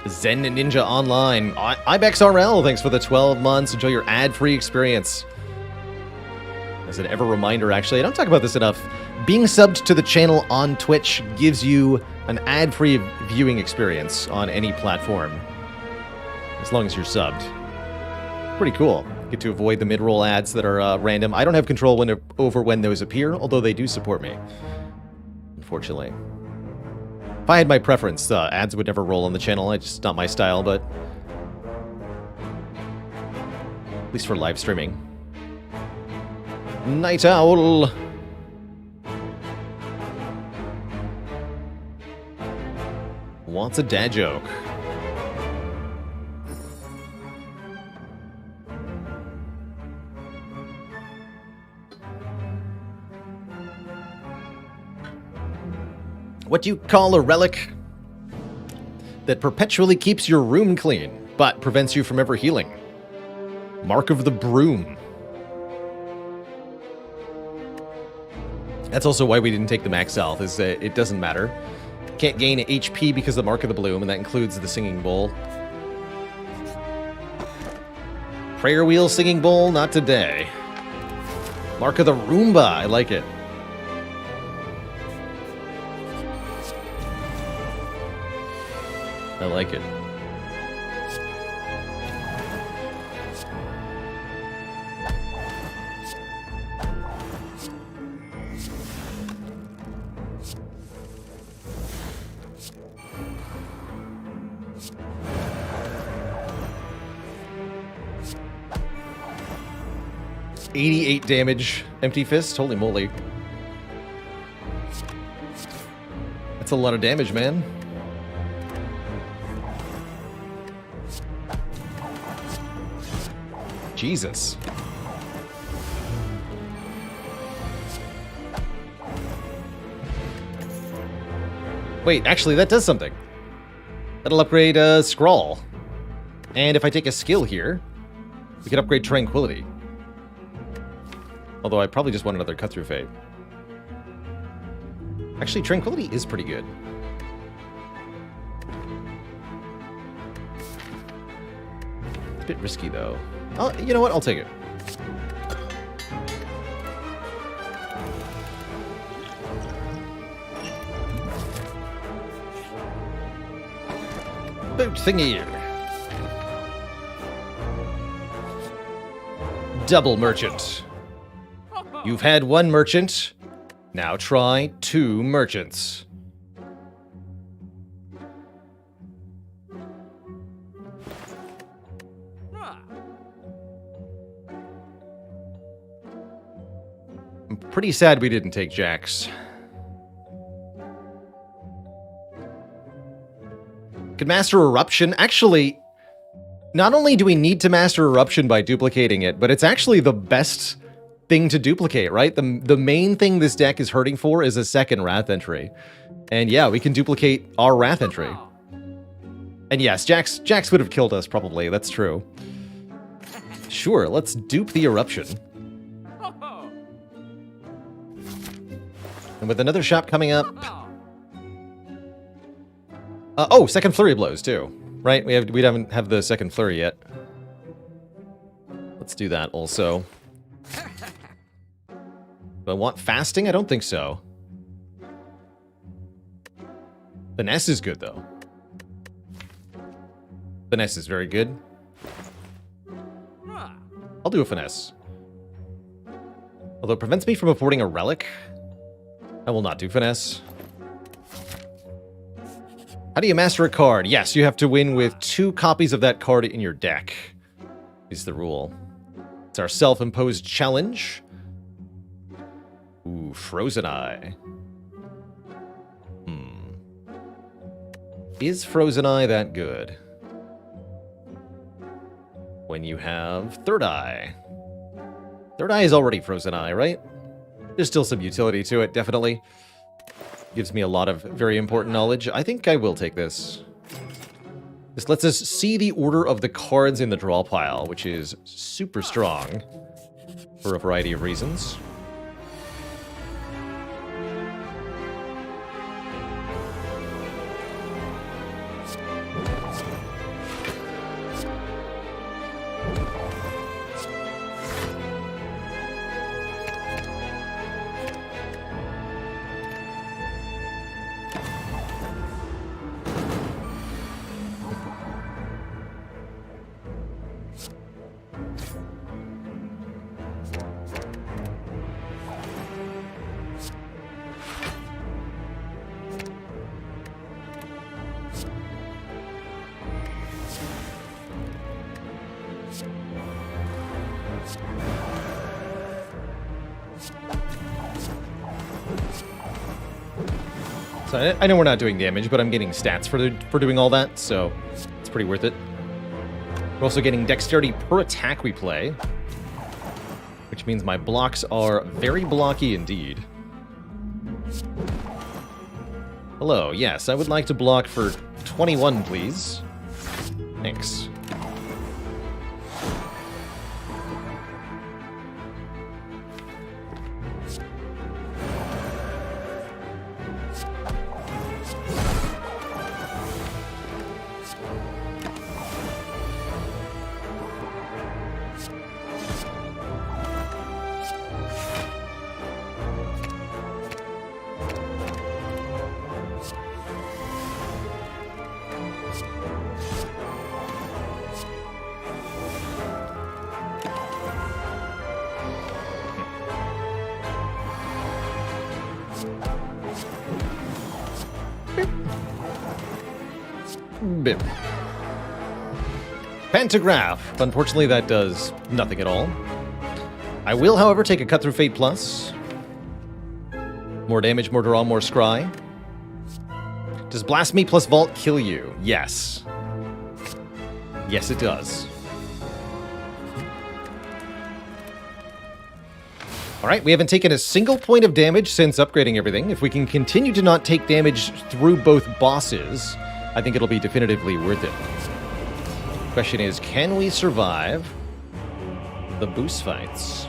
Zen Ninja Online. IbexRL, thanks for the 12 months. Enjoy your ad-free experience. As an ever reminder, actually, I don't talk about this enough. Being subbed to the channel on Twitch gives you an ad-free viewing experience on any platform. As long as you're subbed. Pretty cool. Get to avoid the mid-roll ads that are random. I don't have control over when those appear, although they do support me. Unfortunately. If I had my preference, ads would never roll on the channel. It's just not my style, but least for live streaming. Night Owl! Wants a dad joke. What do you call a relic that perpetually keeps your room clean, but prevents you from ever healing? Mark of the Broom. That's also why we didn't take the max health, is that it doesn't matter. Can't gain HP because of the Mark of the Bloom, and that includes the Singing Bowl. Prayer Wheel Singing Bowl, not today. Mark of the Roomba, I like it. I like it. $88 damage, Empty Fist, holy moly. That's a lot of damage, man. Jesus. Wait, actually, that does something. That'll upgrade Scrawl. And if I take a skill here, we can upgrade Tranquility. Although I probably just want another Cut-Through Fate. Actually, Tranquility is pretty good. It's a bit risky, though. Oh, you know what? I'll take it. Boot thingy. Double merchant. You've had one merchant. Now try 2 merchants. I'm pretty sad we didn't take Jax. Could master Eruption. Actually, not only do we need to master Eruption by duplicating it, but it's actually the best thing to duplicate, right? The main thing this deck is hurting for is a second Wrath entry. And yeah, we can duplicate our Wrath entry. And yes, Jax would have killed us, probably. That's true. Sure, let's dupe the Eruption. And with another shop coming up... oh, second Flurry of Blows, too. Right? We haven't have the second Flurry yet. Let's do that also. Do I want fasting? I don't think so. Finesse is good, though. Finesse is very good. I'll do a Finesse. Although it prevents me from affording a Relic, I will not do Finesse. How do you master a card? Yes, you have to win with 2 copies of that card in your deck. Is the rule. It's our self-imposed challenge. Ooh, Frozen Eye. Is Frozen Eye that good? When you have Third Eye. Third Eye is already Frozen Eye, right? There's still some utility to it, definitely. Gives me a lot of very important knowledge. I think I will take this. This lets us see the order of the cards in the draw pile, which is super strong for a variety of reasons. So I know we're not doing damage, but I'm getting stats for doing all that, so it's pretty worth it. We're also getting dexterity per attack we play, which means my blocks are very blocky indeed. Hello, yes, I would like to block for 21, please. Thanks. Bip. Pantograph. Unfortunately, that does nothing at all. I will, however, take a Cut Through Fate Plus. More damage, more draw, more scry. Does Blasphemy plus Vault kill you? Yes. Yes, it does. Alright, we haven't taken a single point of damage since upgrading everything. If we can continue to not take damage through both bosses, I think it'll be definitively worth it. Question is, can we survive the boost fights?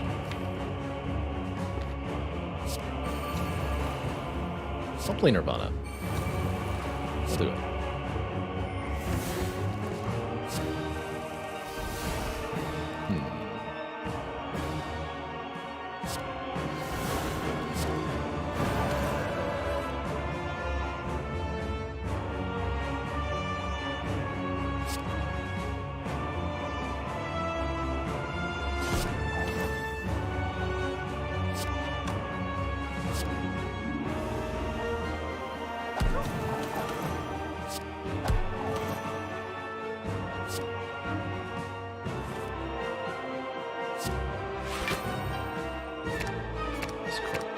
I'll play Nirvana. We'll do it.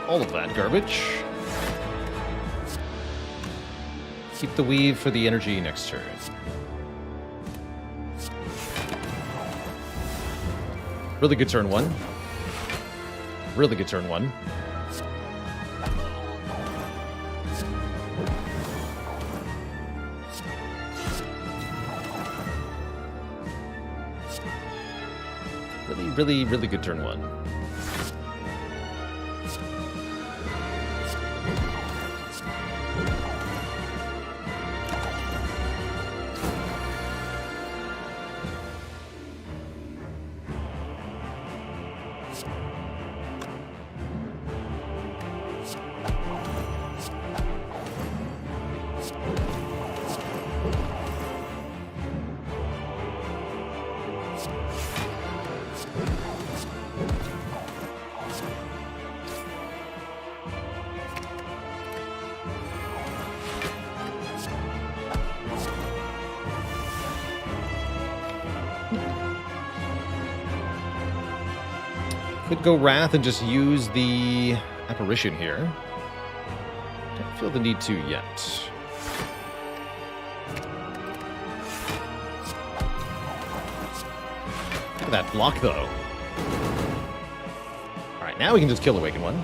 All of that garbage. Keep the weave for the energy next turn. Really good turn one. Really good turn one. Really good turn one. Could go Wrath and just use the Apparition here. Don't feel the need to yet. Look at that block, though. Alright, now we can just kill the Awakened One.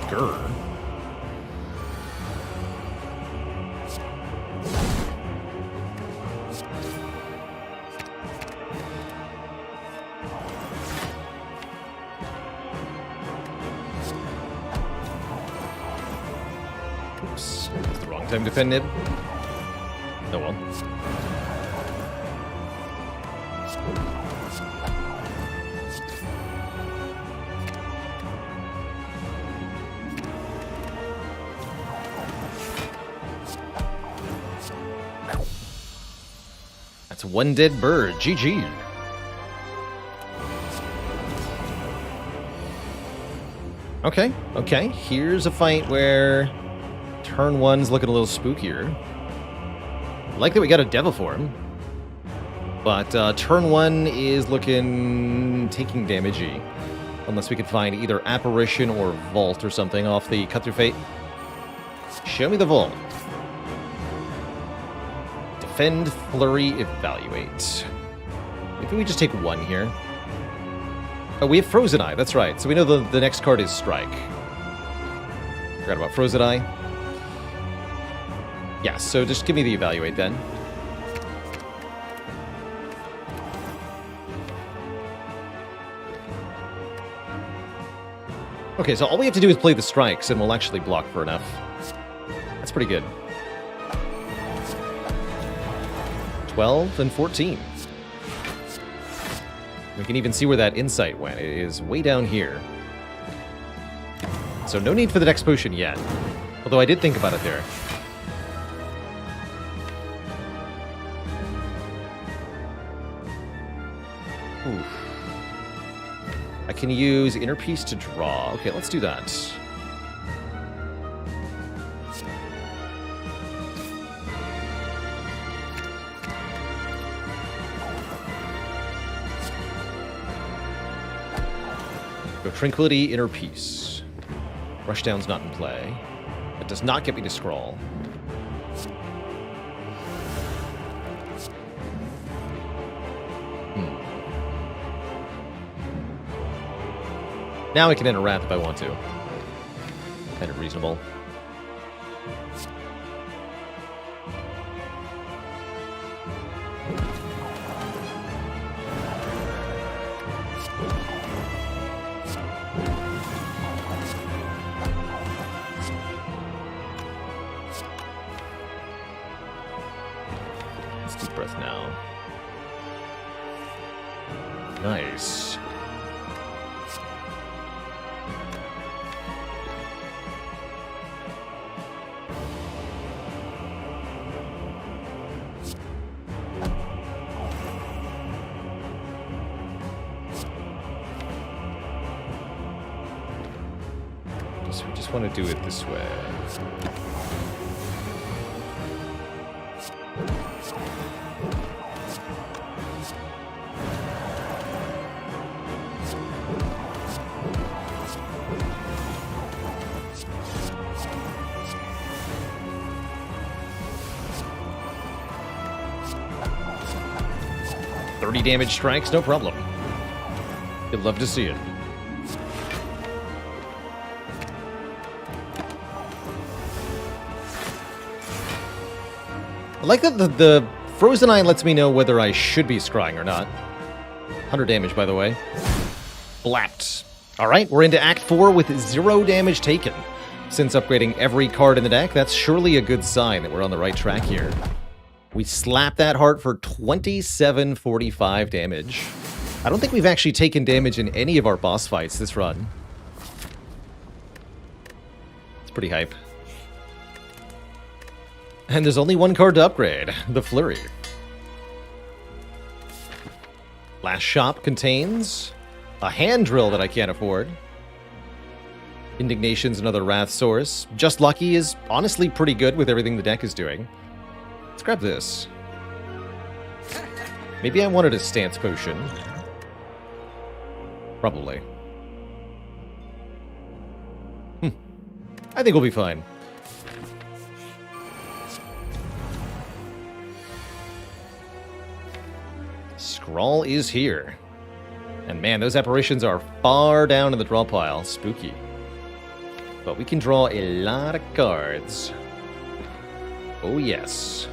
Grr. Oops, that's the wrong time to defend Nib. Oh well. That's one dead bird. GG. Okay. Here's a fight where turn one's looking a little spookier. I like that we got a Devil Form. But turn 1 is looking taking damage-y. Unless we could find either Apparition or Vault or something off the Cut Through Fate. Show me the Vault. Defend, Flurry, Evaluate. Maybe we just take 1 here. Oh, we have Frozen Eye, that's right. So we know the next card is Strike. Forgot about Frozen Eye. Yeah, so just give me the Evaluate then. Okay, so all we have to do is play the strikes, and we'll actually block for enough. That's pretty good. 12 and 14. We can even see where that insight went. It is way down here. So no need for the next potion yet. Although I did think about it there. Oof. I can use Inner Peace to draw. Okay, let's do that. Go Tranquility, Inner Peace. Rushdown's not in play. It does not get me to scroll. Now I can enter Wrath if I want to. Kind of reasonable. Let's deep breath now. Nice. We just want to do it this way. $30 damage strikes, no problem. You'd love to see it. I like that the Frozen Eye lets me know whether I should be scrying or not. 100 damage, by the way. Blapped. Alright, we're into Act 4 with 0 damage taken. Since upgrading every card in the deck, that's surely a good sign that we're on the right track here. We slapped that heart for 2745 damage. I don't think we've actually taken damage in any of our boss fights this run. It's pretty hype. And there's only 1 card to upgrade, the Flurry. Last shop contains a hand drill that I can't afford. Indignation's another Wrath Source. Just Lucky is honestly pretty good with everything the deck is doing. Let's grab this. Maybe I wanted a Stance Potion. Probably. I think we'll be fine. Scrawl is here. And man, those apparitions are far down in the draw pile. Spooky. But we can draw a lot of cards. Oh yes.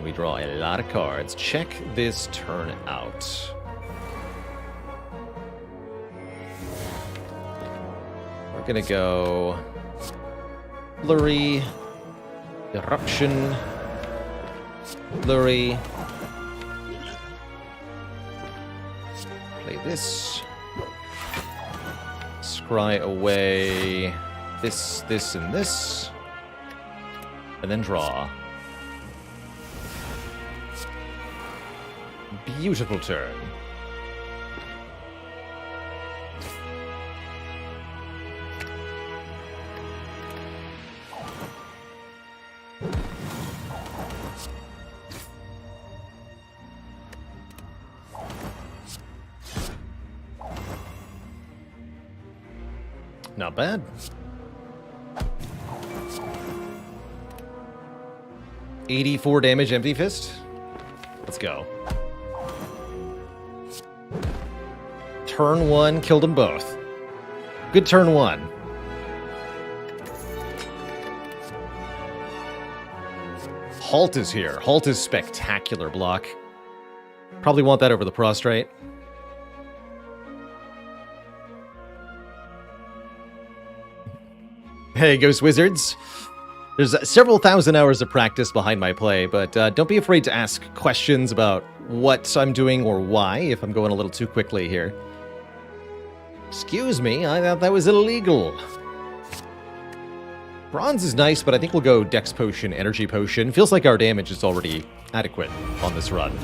We draw a lot of cards. Check this turn out. We're gonna go Flurry, Eruption, Flurry. Play this. Scry away this, this, and this. And then draw. Beautiful turn. Not bad. $84 damage, Empty Fist. Let's go. Turn 1, killed them both. Good turn 1. Halt is here. Halt is spectacular block. Probably want that over the Prostrate. Hey, Ghost Wizards. There's several thousand hours of practice behind my play, but don't be afraid to ask questions about what I'm doing or why if I'm going a little too quickly here. Excuse me, I thought that was illegal. Bronze is nice, but I think we'll go Dex Potion, Energy Potion. Feels like our damage is already adequate on this run.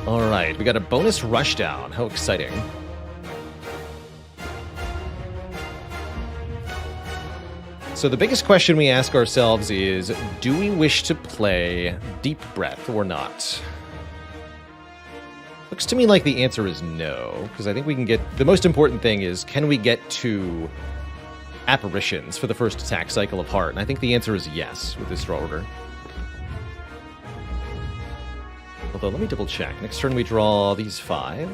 Alright, we got a bonus Rushdown. How exciting. So the biggest question we ask ourselves is, do we wish to play Deep Breath or not? Looks to me like the answer is no, because I think we can get... The most important thing is, can we get to Apparitions for the first attack cycle of Heart? And I think the answer is yes with this draw order. Although, let me double check. Next turn we draw these 5.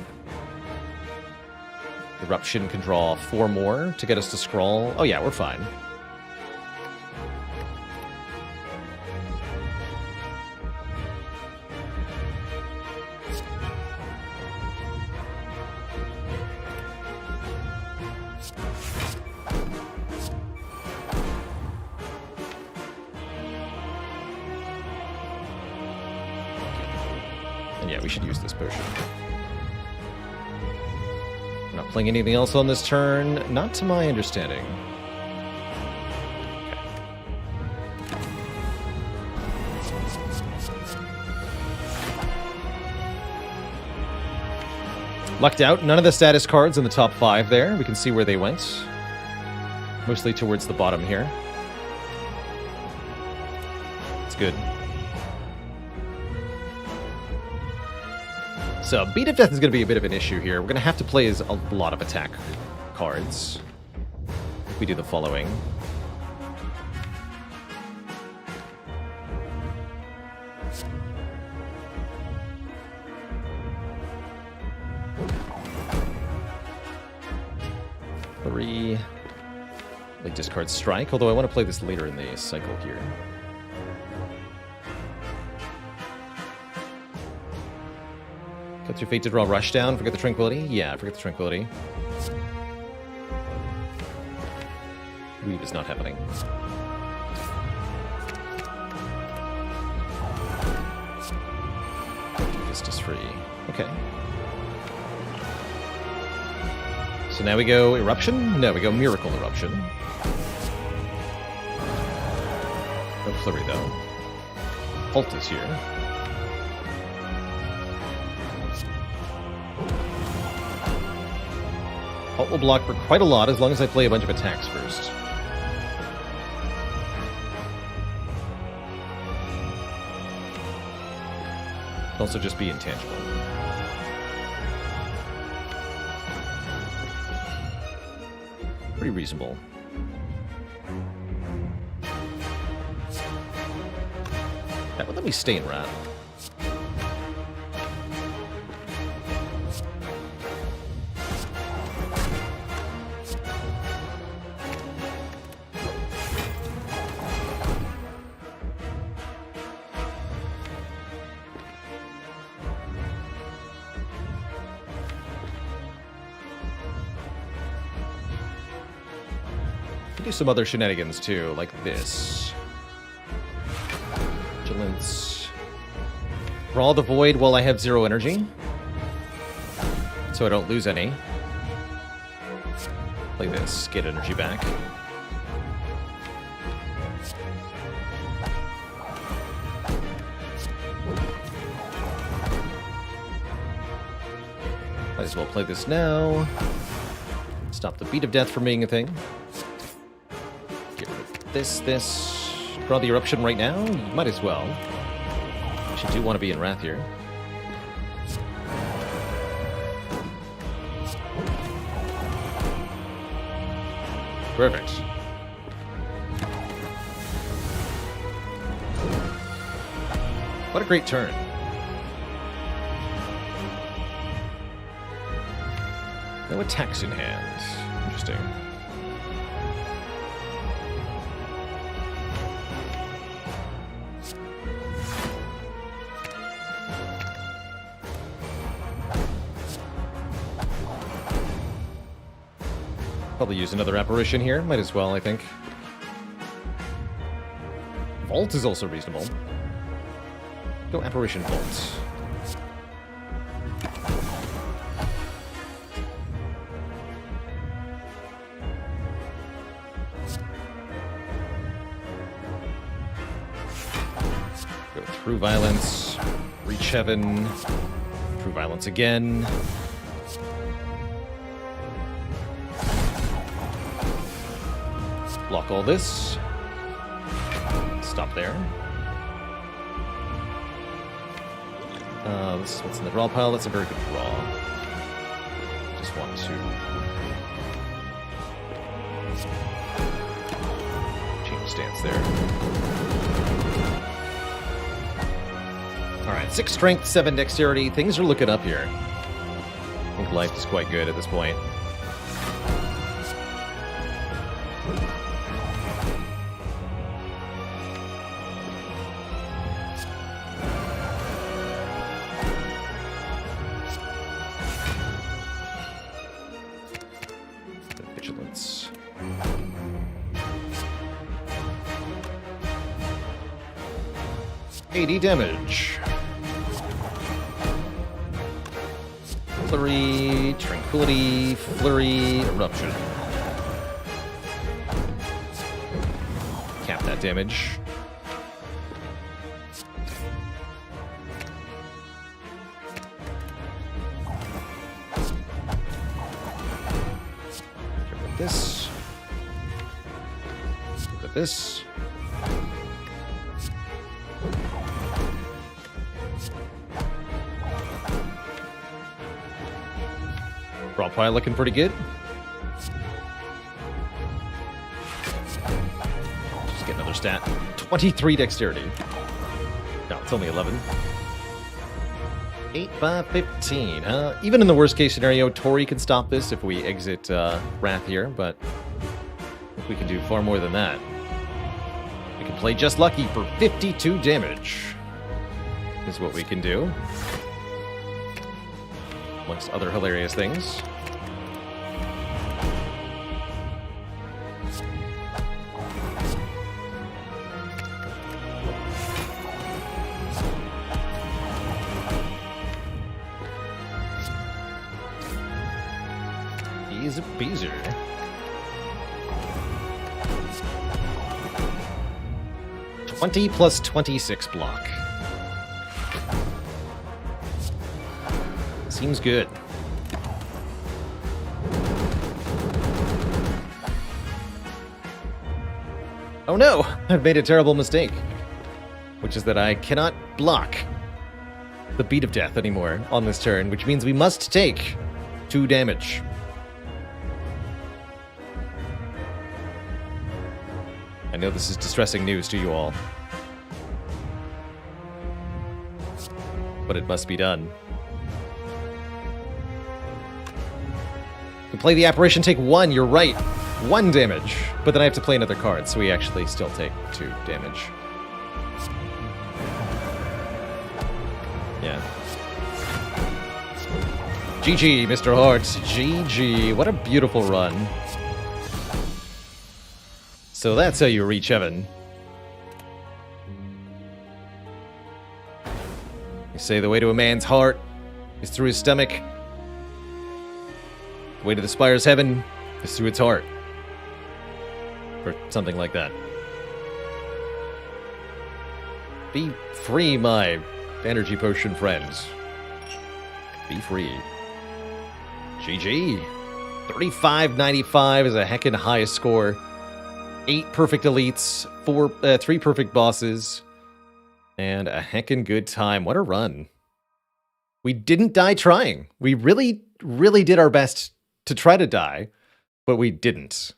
Eruption can draw 4 more to get us to Scrawl. Oh yeah, we're fine. Yeah, we should use this potion. We're not playing anything else on this turn, not to my understanding. Okay. Lucked out. None of the status cards in the top 5 there. We can see where they went. Mostly towards the bottom here. It's good. So, Beat of Death is going to be a bit of an issue here. We're going to have to play as a lot of attack cards. If we do the following. Three. Like discard Strike, although I want to play this later in the cycle here. Cut your fate to draw Rushdown. Forget the Tranquility? Yeah, forget the Tranquility. Weave is not happening. Fist is free. Okay. So now we go Eruption? No, we go Miracle Eruption. No Flurry, though. Halt is here. Halt will block for quite a lot as long as I play a bunch of attacks first. It'll also just be intangible. Pretty reasonable. That would let me stay in Wrath. Do some other shenanigans too, like this. Vigilance. Draw the Void while I have 0 energy, so I don't lose any. Like this, get energy back. Might as well play this now. Stop the Beat of Death from being a thing. This. Draw the Eruption right now? You might as well. Actually, do want to be in Wrath here. Perfect. What a great turn. No attacks in hand. Interesting. Probably use another apparition here. Might as well, I think. Vault is also reasonable. Go apparition vault. Go through violence. Reach heaven. Through violence again. Block all this. Stop there. This is what's in the draw pile. That's a very good draw. Just want to change stance there. Alright, 6 strength, 7 dexterity. Things are looking up here. I think life is quite good at this point. Vigilance. $80 damage. Flurry, Tranquility, Flurry, Eruption. Cap that damage. Get rid of this. Get rid of this. Draw pile looking pretty good. Just get another stat. 23 dexterity. No, it's only 11. 8 by 15. Even in the worst case scenario, Tori can stop this if we exit Wrath here, but I think we can do far more than that. We can play Just Lucky for 52 damage. Is what we can do. Amongst other hilarious things. Easy peasy. $20 plus 26 block. Seems good. Oh no! I've made a terrible mistake. Which is that I cannot block the Beat of Death anymore on this turn, which means we must take 2 damage. I know this is distressing news to you all. But it must be done. We play the apparition, take 1, you're right. 1 damage. But then I have to play another card, so we actually still take 2 damage. Yeah. GG, Mr. Hart. GG. What a beautiful run. So that's how you reach heaven. You say the way to a man's heart is through his stomach. The way to the spire's heaven is through its heart. Or something like that. Be free, my energy potion friends. Be free. GG. 35.95 is a heckin' high score. 8 perfect elites, 3 perfect bosses, and a heckin' good time. What a run. We didn't die trying. We really, really did our best to try to die, but we didn't.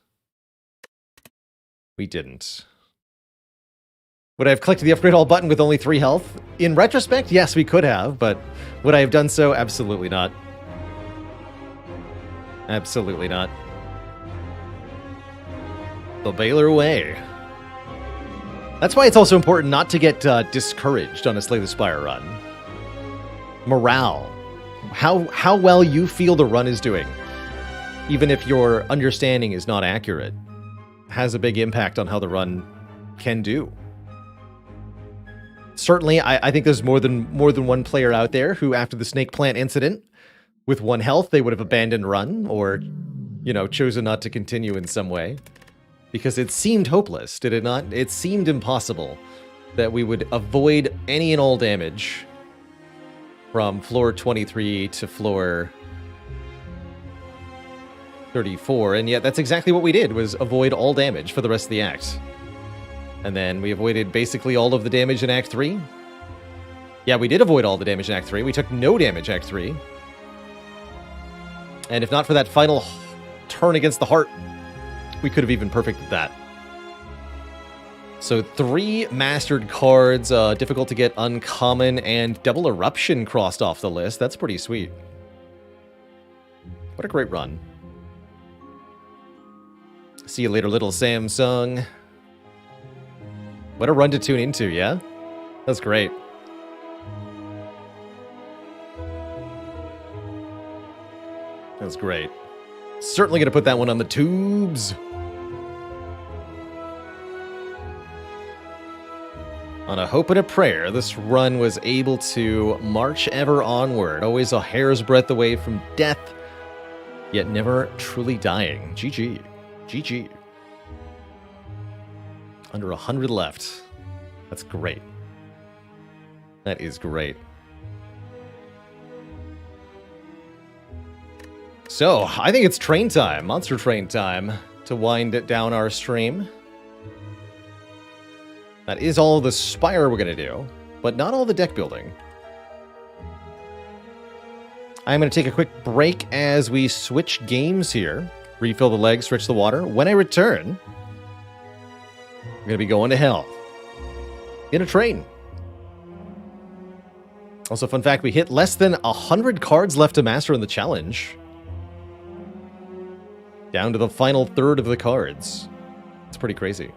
We didn't. Would I have clicked the upgrade all button with only 3 health? In retrospect, yes, we could have, but would I have done so? Absolutely not. Absolutely not. The Baylor away. That's why it's also important not to get discouraged on a Slay the Spire run. Morale. How well you feel the run is doing, even if your understanding is not accurate, has a big impact on how the run can do. Certainly, I think there's more than one player out there who, after the snake plant incident, with 1 health, they would have abandoned run or, you know, chosen not to continue in some way. Because it seemed hopeless, did it not? It seemed impossible that we would avoid any and all damage from floor 23 to floor 34, and yet that's exactly what we did, was avoid all damage for the rest of the act. And then we avoided basically all of the damage in Act 3. Yeah, we did avoid all the damage in Act 3. We took no damage Act 3. And if not for that final turn against the heart, we could have even perfected that. So 3 mastered cards, difficult to get uncommon, and double Eruption crossed off the list. That's pretty sweet. What a great run. See you later, little Samsung. What a run to tune into, yeah? That's great. That's great. Certainly going to put that one on the tubes. On a hope and a prayer, this run was able to march ever onward, always a hair's breadth away from death, yet never truly dying. GG. GG. Under 100 left. That's great. That is great. So, I think it's train time, monster train time, to wind it down our stream. That is all the Spire we're going to do, but not all the deck building. I'm going to take a quick break as we switch games here. Refill the legs, stretch the water. When I return, we're going to be going to hell. In a train. Also, fun fact, we hit less than 100 cards left to master in the challenge. Down to the final third of the cards. It's pretty crazy.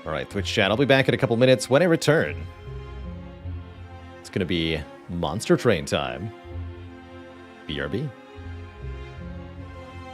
Alright, Twitch chat, I'll be back in a couple minutes. When I return, it's going to be monster train time. BRB.